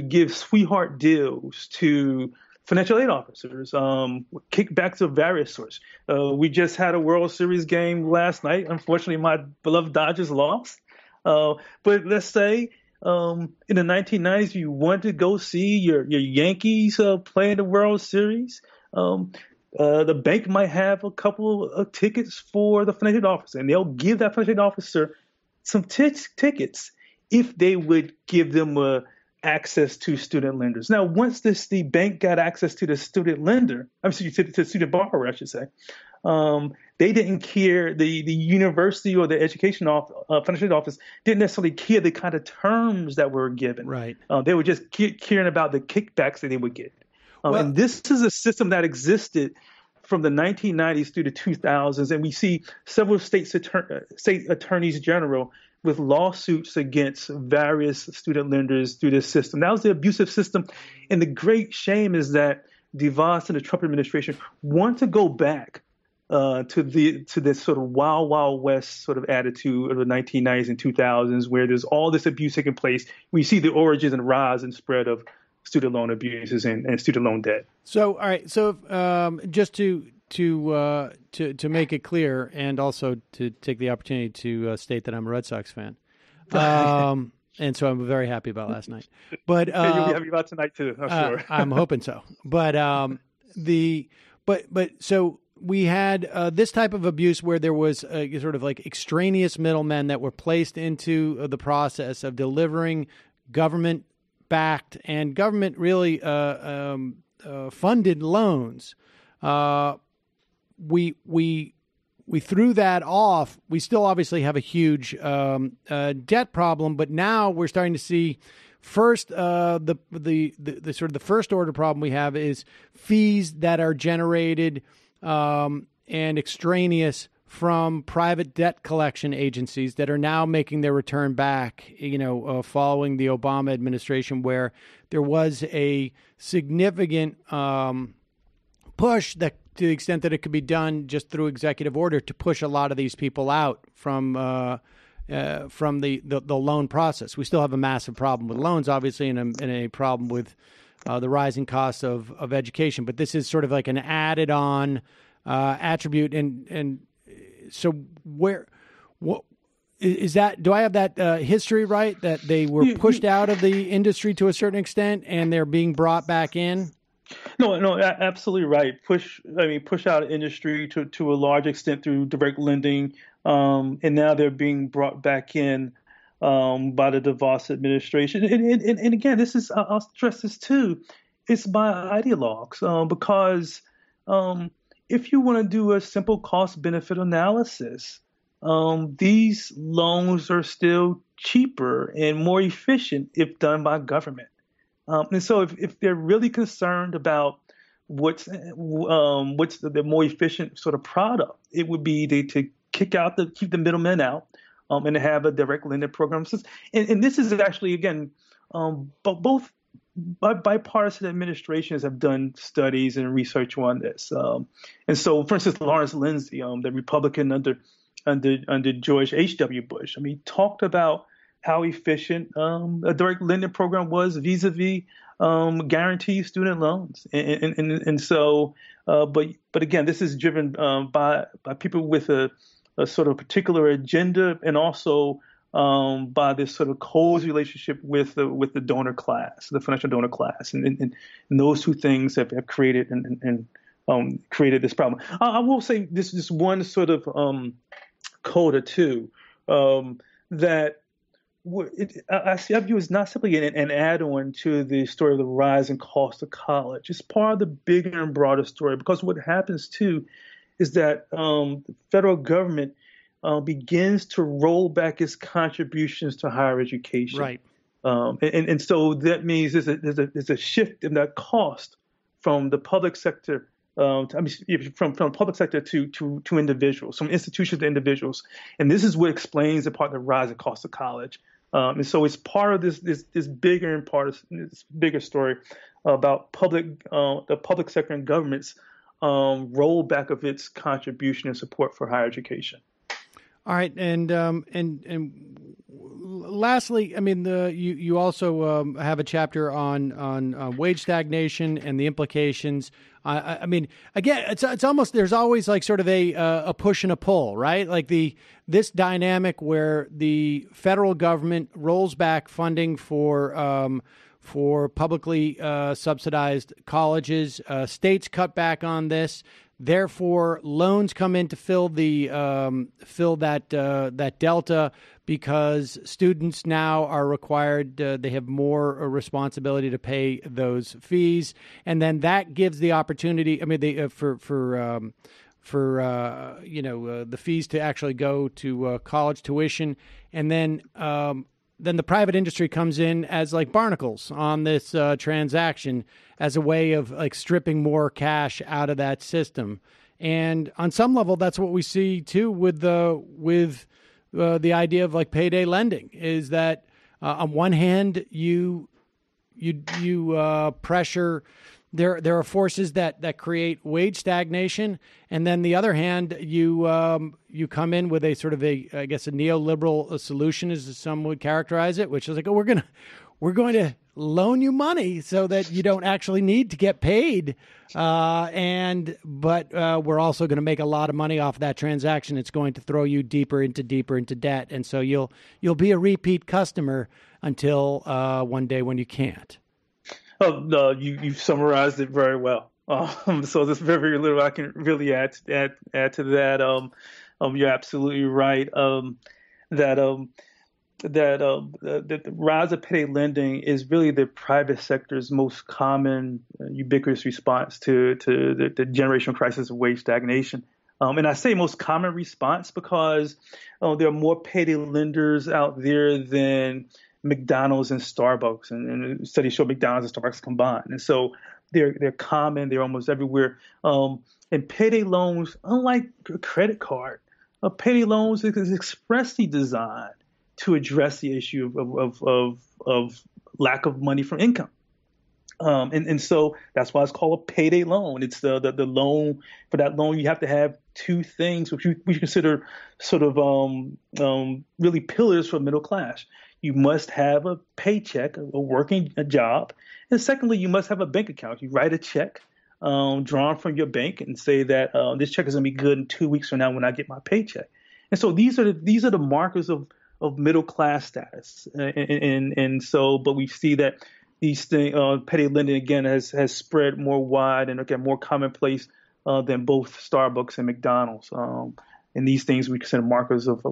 give sweetheart deals to financial aid officers, kickbacks of various sorts. We just had a World Series game last night. Unfortunately, my beloved Dodgers lost. But let's say in the 1990s, you wanted to go see your Yankees play in the World Series. The bank might have a couple of tickets for the financial aid officer, and they'll give that financial aid officer some tickets if they would give them access to student lenders. Now, once the bank got access to the student lender, to the student borrower, I should say, they didn't care. The university or the education financial aid office didn't necessarily care the kind of terms that were given. Right. They were just caring about the kickbacks that they would get. And this is a system that existed from the 1990s through the 2000s, and we see several state attorneys general with lawsuits against various student lenders through this system. That was the abusive system, and the great shame is that DeVos and the Trump administration want to go back to this sort of wild west sort of attitude of the 1990s and 2000s, where there's all this abuse taking place. We see the origins and rise and spread of student loan abuses and student loan debt. So, all right. So, just to make it clear, and also to take the opportunity to state that I'm a Red Sox fan, and so I'm very happy about last night. But you'll be happy about tonight too, I'm sure. I'm hoping so. But so we had this type of abuse where there was sort of like extraneous middlemen that were placed into the process of delivering government-backed and government really funded loans. We threw that off. We still obviously have a huge debt problem, but now we're starting to see first the sort of the first order problem we have is fees that are generated and extraneous from private debt collection agencies that are now making their return back, following the Obama administration, where there was a significant push that, to the extent that it could be done just through executive order, to push a lot of these people out from the loan process. We still have a massive problem with loans, obviously, and a problem with the rising costs of education. But this is sort of like an added on attribute. And so what is that? Do I have that history right, that they were pushed out of the industry to a certain extent and they're being brought back in? No, absolutely right. Push out of industry to a large extent through direct lending, and now they're being brought back in by the DeVos administration. And again, this is, I'll stress this too, it's by ideologues, because if you want to do a simple cost benefit analysis, these loans are still cheaper and more efficient if done by government. And so if they're really concerned about what's the more efficient sort of product, it would be to keep the middlemen out, and to have a direct lending program. And this is actually, again, both bipartisan administrations have done studies and research on this. And so, for instance, Lawrence Lindsay, the Republican under George H.W. Bush, talked about how efficient a direct lending program was vis-a-vis guaranteed student loans, and so, but again, this is driven by people with a sort of particular agenda, and also by this sort of cozy relationship with the donor class, the financial donor class, and those two things have created and created this problem. I will say this one sort of coda too, that. I view as not simply an add-on to the story of the rise in cost of college. It's part of the bigger and broader story, because what happens too is that the federal government begins to roll back its contributions to higher education. Right. And so that means there's a shift in that cost from the public sector from the public sector to individuals, from institutions to individuals, and this is what explains the part of the rising cost of college. And so it's part of this bigger and part of this bigger story about the public sector and government's rollback of its contribution and support for higher education. All right, and lastly, I mean, you also have a chapter on wage stagnation and the implications. I mean, again, it's almost, there's always like sort of a push and a pull, right? Like this dynamic where the federal government rolls back funding for publicly subsidized colleges, states cut back on this. Therefore, loans come in to fill that delta, because students now are required. They have more responsibility to pay those fees, and then that gives the opportunity. I mean, the fees to actually go to college tuition, and then the private industry comes in as like barnacles on this transaction as a way of like stripping more cash out of that system. And on some level, that's what we see too with the idea of like payday lending, is that on one hand, you pressure. There are forces that create wage stagnation, and then the other hand, you come in with a sort of a neoliberal solution, as some would characterize it, which is like, oh, we're going to loan you money so that you don't actually need to get paid, but we're also going to make a lot of money off that transaction. It's going to throw you deeper into debt, and so you'll be a repeat customer until one day when you can't. Oh, no, you've summarized it very well. So there's very, very little I can really add to that. You're absolutely right. The rise of payday lending is really the private sector's most common, ubiquitous response to the generational crisis of wage stagnation. And I say most common response because there are more payday lenders out there than McDonald's and Starbucks, and studies show McDonald's and Starbucks combined. And so they're common, they're almost everywhere. And payday loans, unlike a credit card, payday loans is expressly designed to address the issue of lack of money from income. And so that's why it's called a payday loan. It's the loan. For that loan, you have to have two things which we consider sort of really pillars for middle class. You must have a paycheck, a working job. And secondly, you must have a bank account. You write a check drawn from your bank and say that this check is going to be good in 2 weeks from now when I get my paycheck. And so these are the markers of middle class status. And so, but we see that these things, payday lending again has spread more wide and again more commonplace than both Starbucks and McDonald's. And these things we consider markers of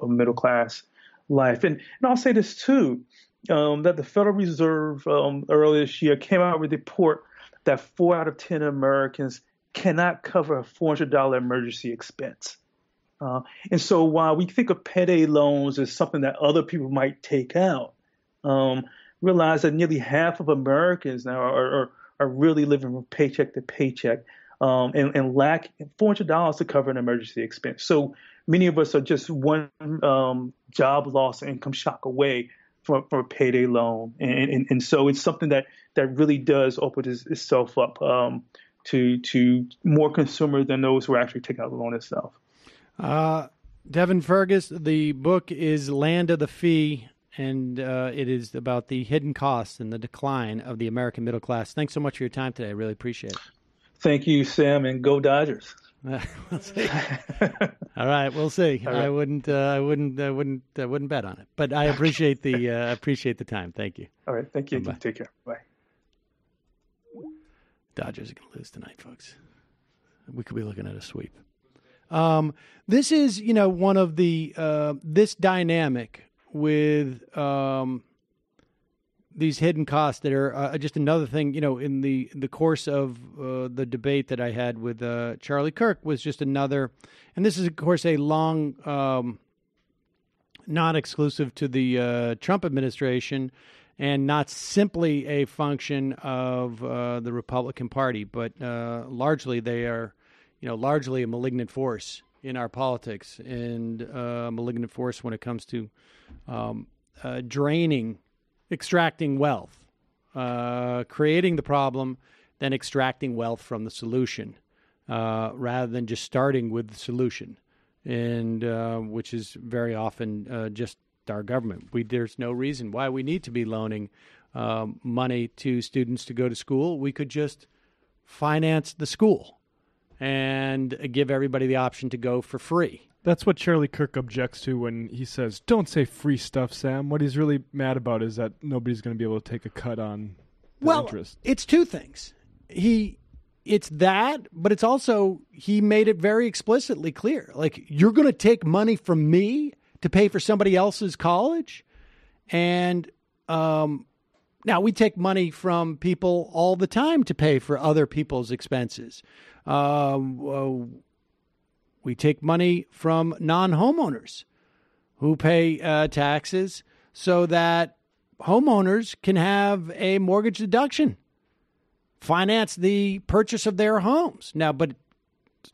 middle class life. And I'll say this too, that the Federal Reserve earlier this year came out with a report that 4 out of 10 Americans cannot cover a $400 emergency expense. And so while we think of payday loans as something that other people might take out, realize that nearly half of Americans now are really living from paycheck to paycheck and lack $400 to cover an emergency expense. So many of us are just one job loss or income shock away from a payday loan. And so it's something that really does open itself up to more consumers than those who are actually taking out the loan itself. Devin Fergus, the book is Land of the Fee, and it is about the hidden costs and the decline of the American middle class. Thanks so much for your time today. I really appreciate it. Thank you, Sam, and go Dodgers. We'll see. All right, we'll see. Right. I wouldn't bet on it, but I appreciate the time. Thank you. All right, thank you. Bye. Take care. Bye. Dodgers are going to lose tonight, folks. We could be looking at a sweep. This is, one of the this dynamic with these hidden costs that are just another thing, in the course of the debate that I had with Charlie Kirk was just another, and this is, of course, a long, not exclusive to the Trump administration, and not simply a function of the Republican Party, but largely they are, largely a malignant force in our politics and a malignant force when it comes to extracting wealth, creating the problem, then extracting wealth from the solution, rather than just starting with the solution, and which is very often just our government. There's no reason why we need to be loaning money to students to go to school. We could just finance the school and give everybody the option to go for free. That's what Charlie Kirk objects to when he says, "Don't say free stuff, Sam." What he's really mad about is that nobody's going to be able to take a cut on the interest. It's two things. It's that, but it's also, he made it very explicitly clear. Like, you're going to take money from me to pay for somebody else's college? And now we take money from people all the time to pay for other people's expenses. We take money from non-homeowners who pay taxes so that homeowners can have a mortgage deduction, finance the purchase of their homes. Now, but it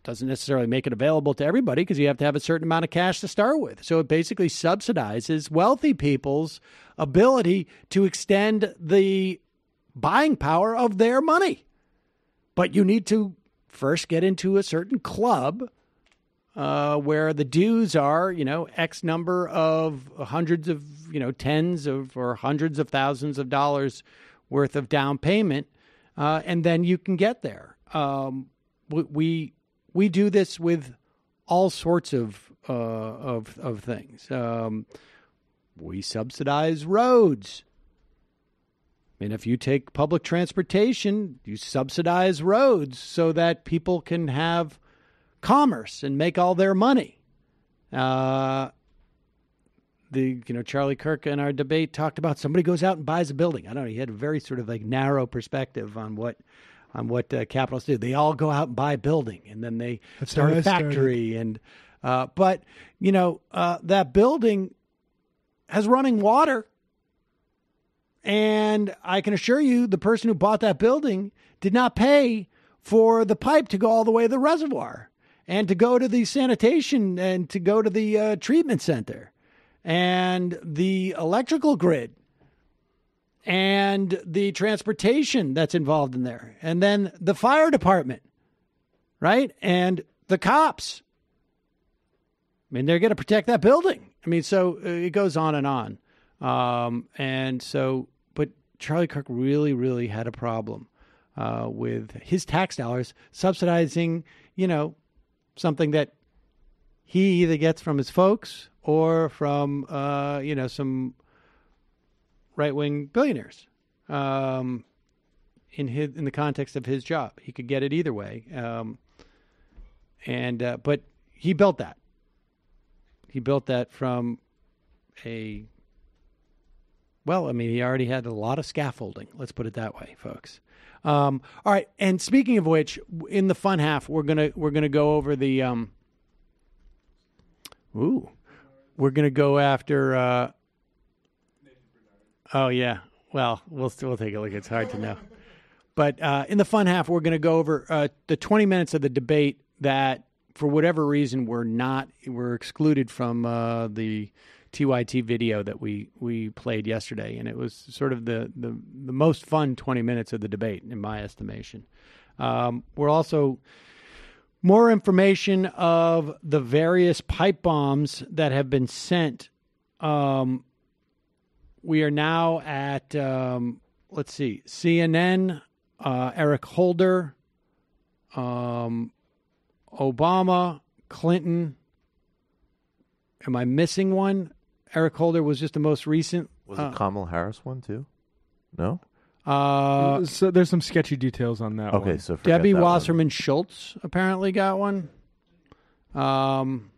doesn't necessarily make it available to everybody because you have to have a certain amount of cash to start with. So it basically subsidizes wealthy people's ability to extend the buying power of their money. But you need to first get into a certain club where the dues are, X number of hundreds of, tens of or hundreds of thousands of dollars worth of down payment. And then you can get there. We do this with all sorts of things. We subsidize roads. I mean, if you take public transportation, you subsidize roads so that people can have commerce and make all their money. Charlie Kirk in our debate talked about somebody goes out and buys a building. I don't know. He had a very sort of like narrow perspective on what capitalists do. They all go out and buy a building and then they start a factory. But that building has running water. And I can assure you the person who bought that building did not pay for the pipe to go all the way to the reservoir and to go to the sanitation and to go to the treatment center and the electrical grid and the transportation that's involved in there. And then the fire department, right? And the cops. I mean, they're going to protect that building. I mean, so it goes on and on. But Charlie Kirk really, really had a problem with his tax dollars subsidizing, something that he either gets from his folks or from, some right-wing billionaires. In the context of his job, he could get it either way. But he built that. He built that from he already had a lot of scaffolding. Let's put it that way, folks. All right. And speaking of which, in the fun half, we're gonna go over the we're gonna go after. Oh yeah. Well, we'll take a look. It's hard to know. But in the fun half, we're gonna go over the 20 minutes of the debate that, for whatever reason, were excluded from the TYT video that we played yesterday, and it was sort of the most fun 20 minutes of the debate, in my estimation. We're also more information of the various pipe bombs that have been sent. We are now at let's see, CNN, Eric Holder, Obama, Clinton. Am I missing one? Eric Holder was just the most recent. Was it Kamala Harris one too? No? So there's some sketchy details on that one. Okay, so Debbie Wasserman Schultz apparently got one. And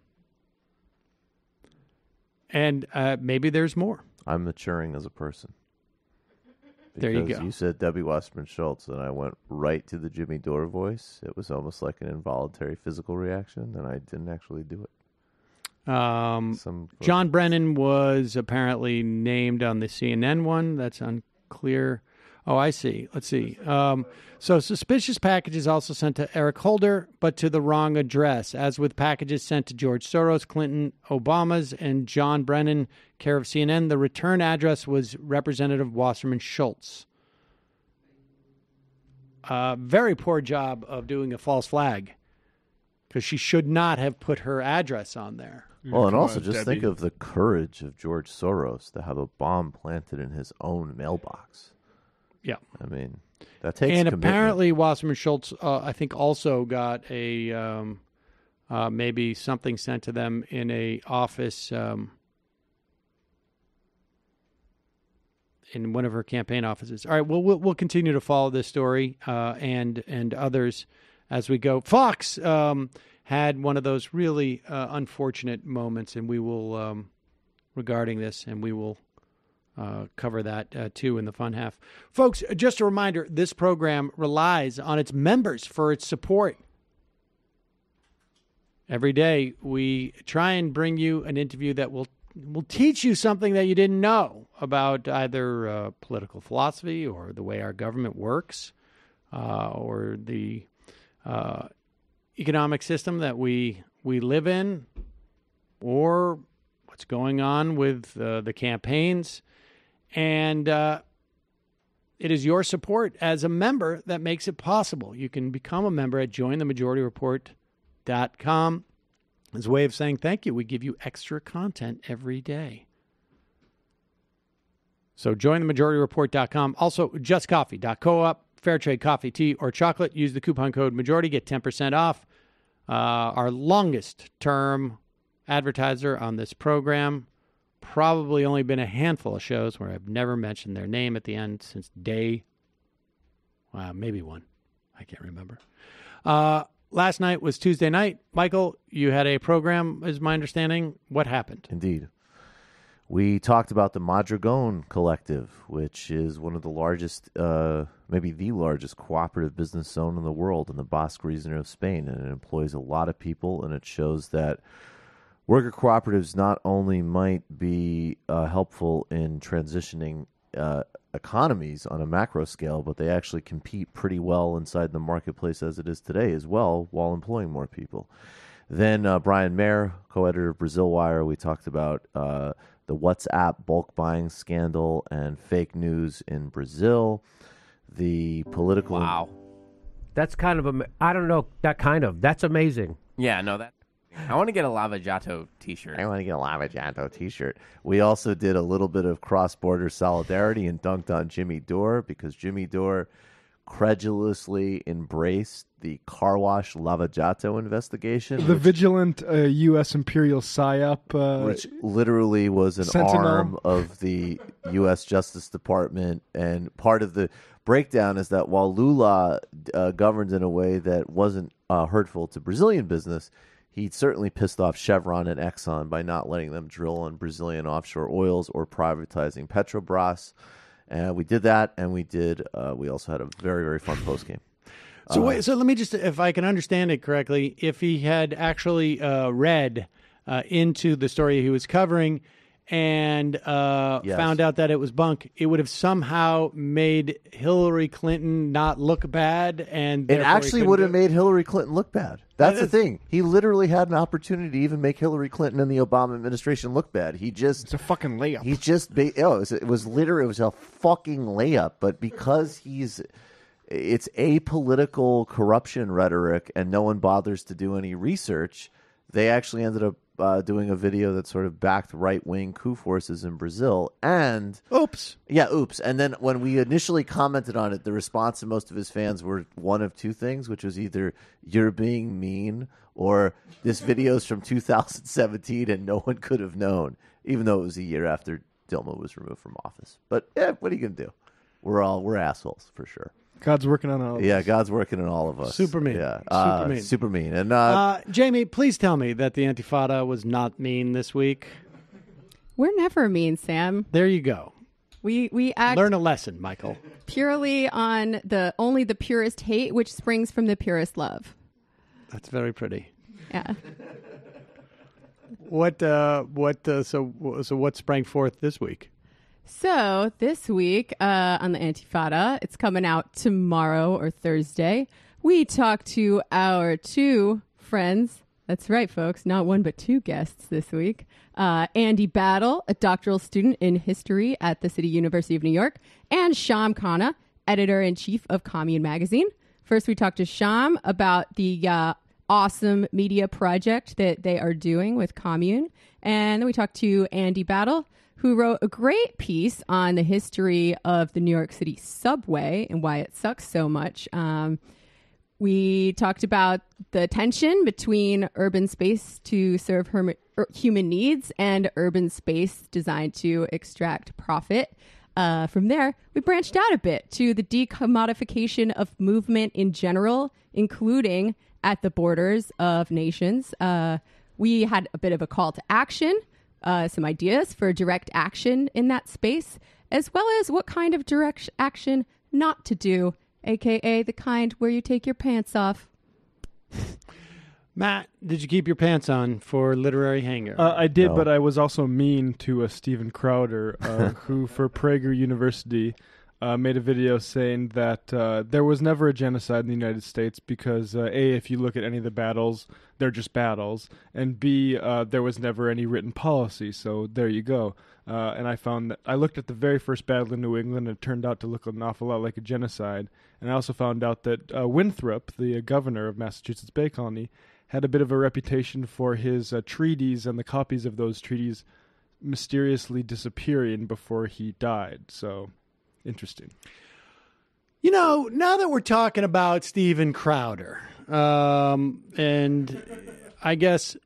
maybe there's more. I'm maturing as a person. There you go. You said Debbie Wasserman Schultz, and I went right to the Jimmy Dore voice. It was almost like an involuntary physical reaction, and I didn't actually do it. John Brennan was apparently named on the CNN one. That's unclear. Oh, I see. Let's see. So suspicious packages also sent to Eric Holder, but to the wrong address. As with packages sent to George Soros, Clinton, Obama's, and John Brennan, care of CNN, the return address was Representative Wasserman Schultz. Very poor job of doing a false flag, because she should not have put her address on there. Well, and also just think of the courage of George Soros to have a bomb planted in his own mailbox. Yeah. I mean, that takes And commitment. apparently Wasserman Schultz, I think, also got a maybe something sent to them in a office in one of her campaign offices. All right, we'll continue to follow this story and others as we go. Fox had one of those really unfortunate moments, and we will regarding this, and we will cover that too in the fun half. Folks, just a reminder, this program relies on its members for its support. Every day we try and bring you an interview that will teach you something that you didn't know about either political philosophy or the way our government works or the economic system that we live in, or what's going on with the campaigns. And it is your support as a member that makes it possible. You can become a member at jointhemajorityreport.com. As a way of saying thank you, we give you extra content every day. So jointhemajorityreport.com. Also, justcoffee.coop, fair trade coffee, tea, or chocolate. Use the coupon code majority, get 10% off. Our longest term advertiser on this program. Probably only been a handful of shows where I've never mentioned their name at the end since day, maybe one. I can't remember. Last night was Tuesday night. Michael, you had a program, is my understanding. What happened? Indeed. We talked about the Madrigon Collective, which is one of the largest, maybe the largest cooperative business zone in the world in the Basque region of Spain. And it employs a lot of people, and it shows that worker cooperatives not only might be helpful in transitioning economies on a macro scale, but they actually compete pretty well inside the marketplace as it is today as well, while employing more people. Then Brian Mayer, co-editor of Brazil Wire, we talked about the WhatsApp bulk buying scandal and fake news in Brazil. The political... Wow. That's kind of... I don't know, that's amazing. Yeah, no, that... I want to get a Lava Jato t-shirt. I want to get a Lava Jato t-shirt. We also did a little bit of cross-border solidarity and dunked on Jimmy Dore, because Jimmy Dore credulously embraced the car wash Lava Jato investigation. The vigilant U.S. Imperial PSYOP. Which literally was an Sentinel. arm of the U.S. Justice Department. And part of the breakdown is that while Lula governed in a way that wasn't hurtful to Brazilian business, he certainly pissed off Chevron and Exxon by not letting them drill on Brazilian offshore oils or privatizing Petrobras. And we did that, and we also had a very, very fun postgame. So let me just, if I can understand it correctly, if he had actually read into the story he was covering and found out that it was bunk, it would have somehow made Hillary Clinton not look bad. And it actually would have made Hillary Clinton look bad. That's the thing. He literally had an opportunity to even make Hillary Clinton and the Obama administration look bad. It's a fucking layup. He just it was a fucking layup. But because it's apolitical corruption rhetoric and no one bothers to do any research, they actually ended up doing a video that sort of backed right-wing coup forces in Brazil. And oops. And then when we initially commented on it, the response to most of his fans were one of two things, which was either you're being mean or this video's from 2017 and no one could have known, even though it was a year after Dilma was removed from office. But what are you going to do? We're assholes for sure. God's working on all of us. Yeah, God's working on all of us. Super mean. Yeah, super mean. And Jamie, please tell me that the Intifada was not mean this week. We're never mean, Sam. There you go. We act learn a lesson, Michael. Purely on only the purest hate, which springs from the purest love. That's very pretty. Yeah. So what sprang forth this week? So this week on the Antifada, it's coming out tomorrow or Thursday. We talked to our two friends. That's right, folks. Not one, but two guests this week. Andy Battle, a doctoral student in history at the City University of New York, and Sham Khanna, editor-in-chief of Commune magazine. First, we talked to Sham about the awesome media project that they are doing with Commune. And then we talked to Andy Battle, who wrote a great piece on the history of the New York City subway and why it sucks so much. We talked about the tension between urban space to serve human needs and urban space designed to extract profit. From there, we branched out a bit to the decommodification of movement in general, including at the borders of nations. We had a bit of a call to action, some ideas for direct action in that space, as well as what kind of direct action not to do, a.k.a. the kind where you take your pants off. Matt, did you keep your pants on for Literary Hangar? I did, but I was also mean to Stephen Crowder, who for Prager University made a video saying that there was never a genocide in the United States because, A, if you look at any of the battles, they're just battles, and B, there was never any written policy, so there you go. And I found that I looked at the very first battle in New England, and it turned out to look an awful lot like a genocide. And I also found out that Winthrop, the governor of Massachusetts Bay Colony, had a bit of a reputation for his treaties and the copies of those treaties mysteriously disappearing before he died. So, interesting. You know, now that we're talking about Stephen Crowder, and I guess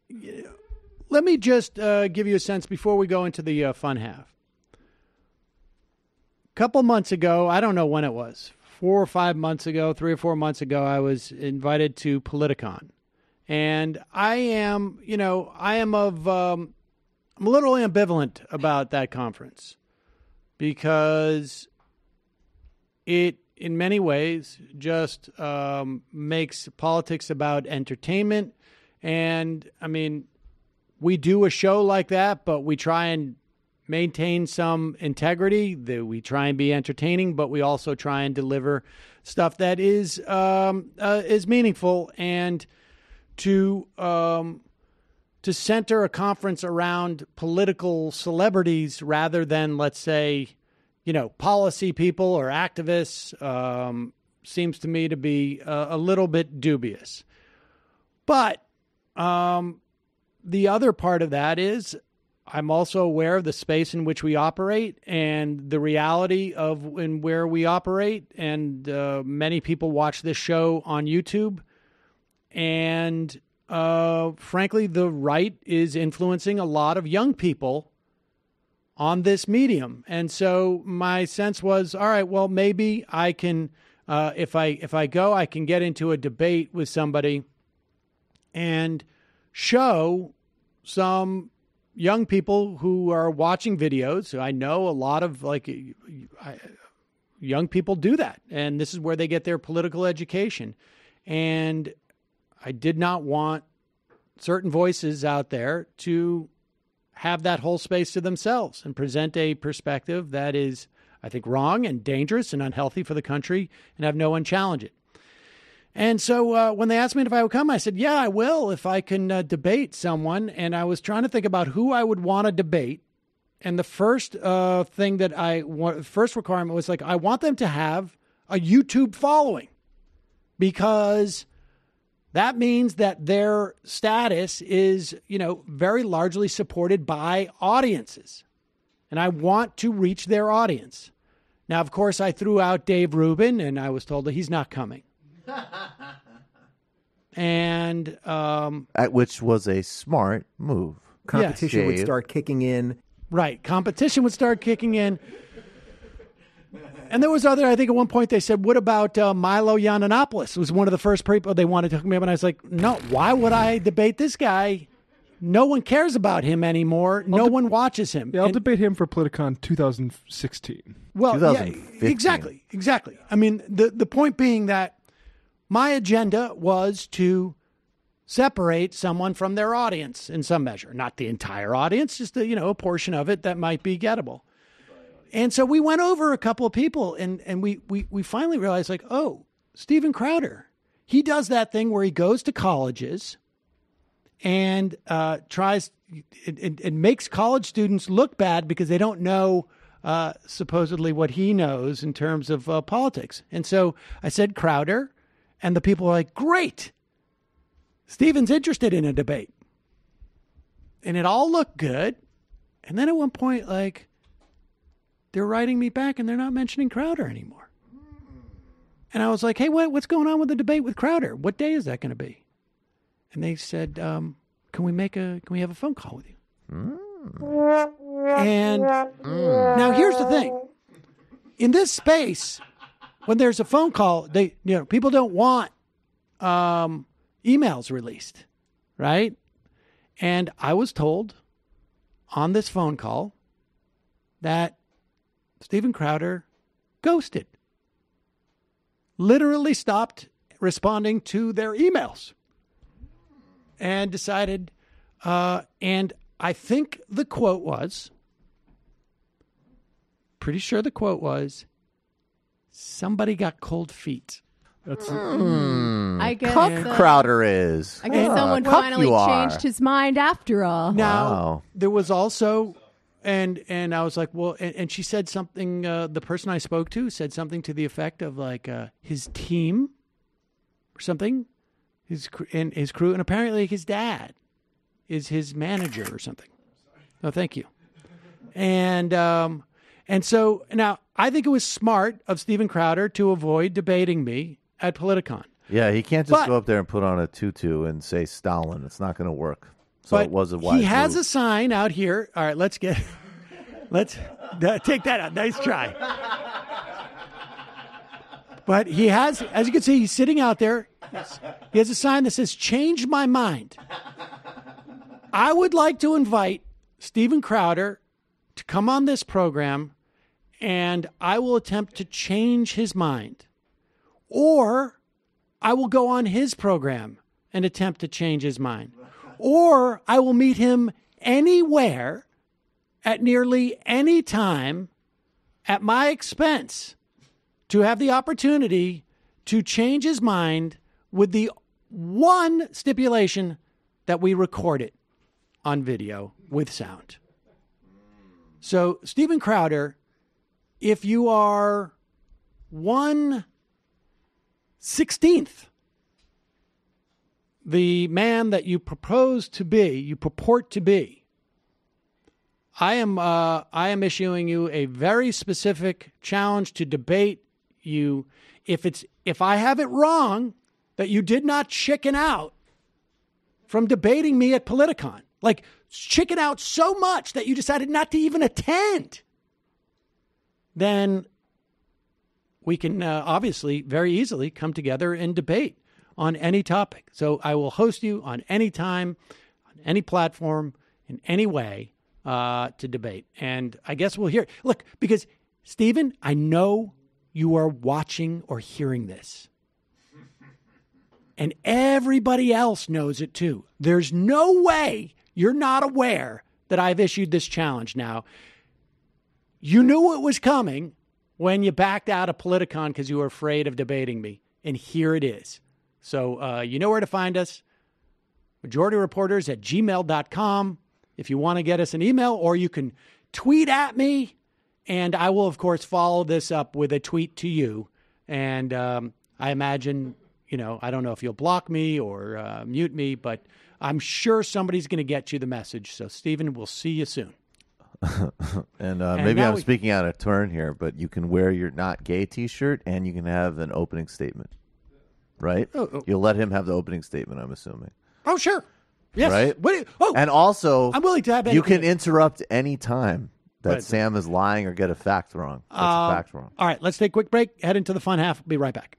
let me just give you a sense before we go into the fun half. A couple months ago, I don't know when it was, 4 or 5 months ago, 3 or 4 months ago, I was invited to Politicon. And I'm a little ambivalent about that conference because it, in many ways, just makes politics about entertainment. And, I mean, we do a show like that, but we try and maintain some integrity. We try and be entertaining, but we also try and deliver stuff that is meaningful. And to center a conference around political celebrities rather than, let's say, policy people or activists seems to me to be a little bit dubious. But the other part of that is I'm also aware of the space in which we operate and the reality of in where we operate. And many people watch this show on YouTube. And frankly, the right is influencing a lot of young people on this medium. And so my sense was, all right, well, maybe I can, if I go, I can get into a debate with somebody and show some young people who are watching videos. I know a lot of young people do that. And this is where they get their political education. And I did not want certain voices out there to have that whole space to themselves and present a perspective that is, I think, wrong and dangerous and unhealthy for the country and have no one challenge it. And so when they asked me if I would come, I said, yeah, I will if I can debate someone. And I was trying to think about who I would want to debate. And the first thing that first requirement was I want them to have a YouTube following because that means that their status is, very largely supported by audiences. And I want to reach their audience. Now, of course, I threw out Dave Rubin, and I was told that he's not coming. And which was a smart move. Competition would start kicking in. Right. Competition would start kicking in. And there was I think at one point they said, what about Milo Yiannopoulos? It was one of the first people they wanted to hook me up. And I was like, no, why would I debate this guy? No one cares about him anymore. No one watches him. Yeah, I'll debate him for Politicon 2016. Well, 2015. Yeah, exactly. I mean, the point being that my agenda was to separate someone from their audience in some measure. Not the entire audience, just a portion of it that might be gettable. And so we went over a couple of people, and we finally realized, like, oh, Steven Crowder, he does that thing where he goes to colleges and tries and makes college students look bad because they don't know supposedly what he knows in terms of politics. And so I said Crowder, and the people were like, great, Steven's interested in a debate. And it all looked good. And then at one point, like, they're writing me back and they're not mentioning Crowder anymore. And I was like, hey, what's going on with the debate with Crowder? What day is that going to be? And they said, can we have a phone call with you? And now here's the thing. In this space, when there's a phone call, people don't want emails released, right? And I was told on this phone call that Steven Crowder ghosted, literally stopped responding to their emails, and decided, and I think the quote was, pretty sure the quote was, somebody got cold feet. That's I guess Crowder is. I guess someone finally changed his mind after all. Now, there was also, and I was like, well, and she said something, the person I spoke to said something to the effect of like his team or something, his crew, and apparently his dad is his manager or something. Oh, thank you. And so now I think it was smart of Steven Crowder to avoid debating me at Politicon. Yeah, he can't just go up there and put on a tutu and say Stalin. It's not going to work. So it was a wise He has move. a sign out here. All right, let's take that out. Nice try. But he has, as you can see, he's sitting out there. He has a sign that says, change my mind. I would like to invite Steven Crowder to come on this program, and I will attempt to change his mind. Or I will go on his program and attempt to change his mind. Or I will meet him anywhere, at nearly any time, at my expense, to have the opportunity to change his mind with the one stipulation that we record it on video with sound. So, Steven Crowder, if you are 1/16th the man that you purport to be, I am issuing you a very specific challenge to debate you. If I have it wrong that you did not chicken out from debating me at Politicon, like chicken out so much that you decided not to even attend, then we can obviously very easily come together and debate on any topic. So I will host you on any time, on any platform, in any way to debate. And I guess we'll hear. Look, because Steven, I know you are watching or hearing this. And everybody else knows it too. There's no way you're not aware that I've issued this challenge now. You knew it was coming when you backed out of Politicon because you were afraid of debating me. And here it is. So you know where to find us. MajorityReporters@gmail.com if you want to get us an email, or you can tweet at me. And I will, of course, follow this up with a tweet to you. And I imagine, I don't know if you'll block me or mute me, but I'm sure somebody's going to get you the message. So, Steven, we'll see you soon. and maybe I'm speaking out of turn here, but you can wear your Not Gay t-shirt and you can have an opening statement, right? You'll let him have the opening statement, I'm assuming. Oh, sure. Yes. Right? And also, I'm willing to have you can interrupt any time that Sam is lying or get a fact wrong. All right, let's take a quick break. Head into the fun half. Be right back.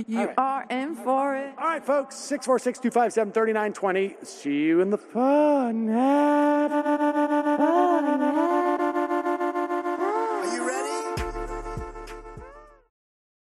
You are in for it. All right, folks, 646-257-3920. See you in the fun half.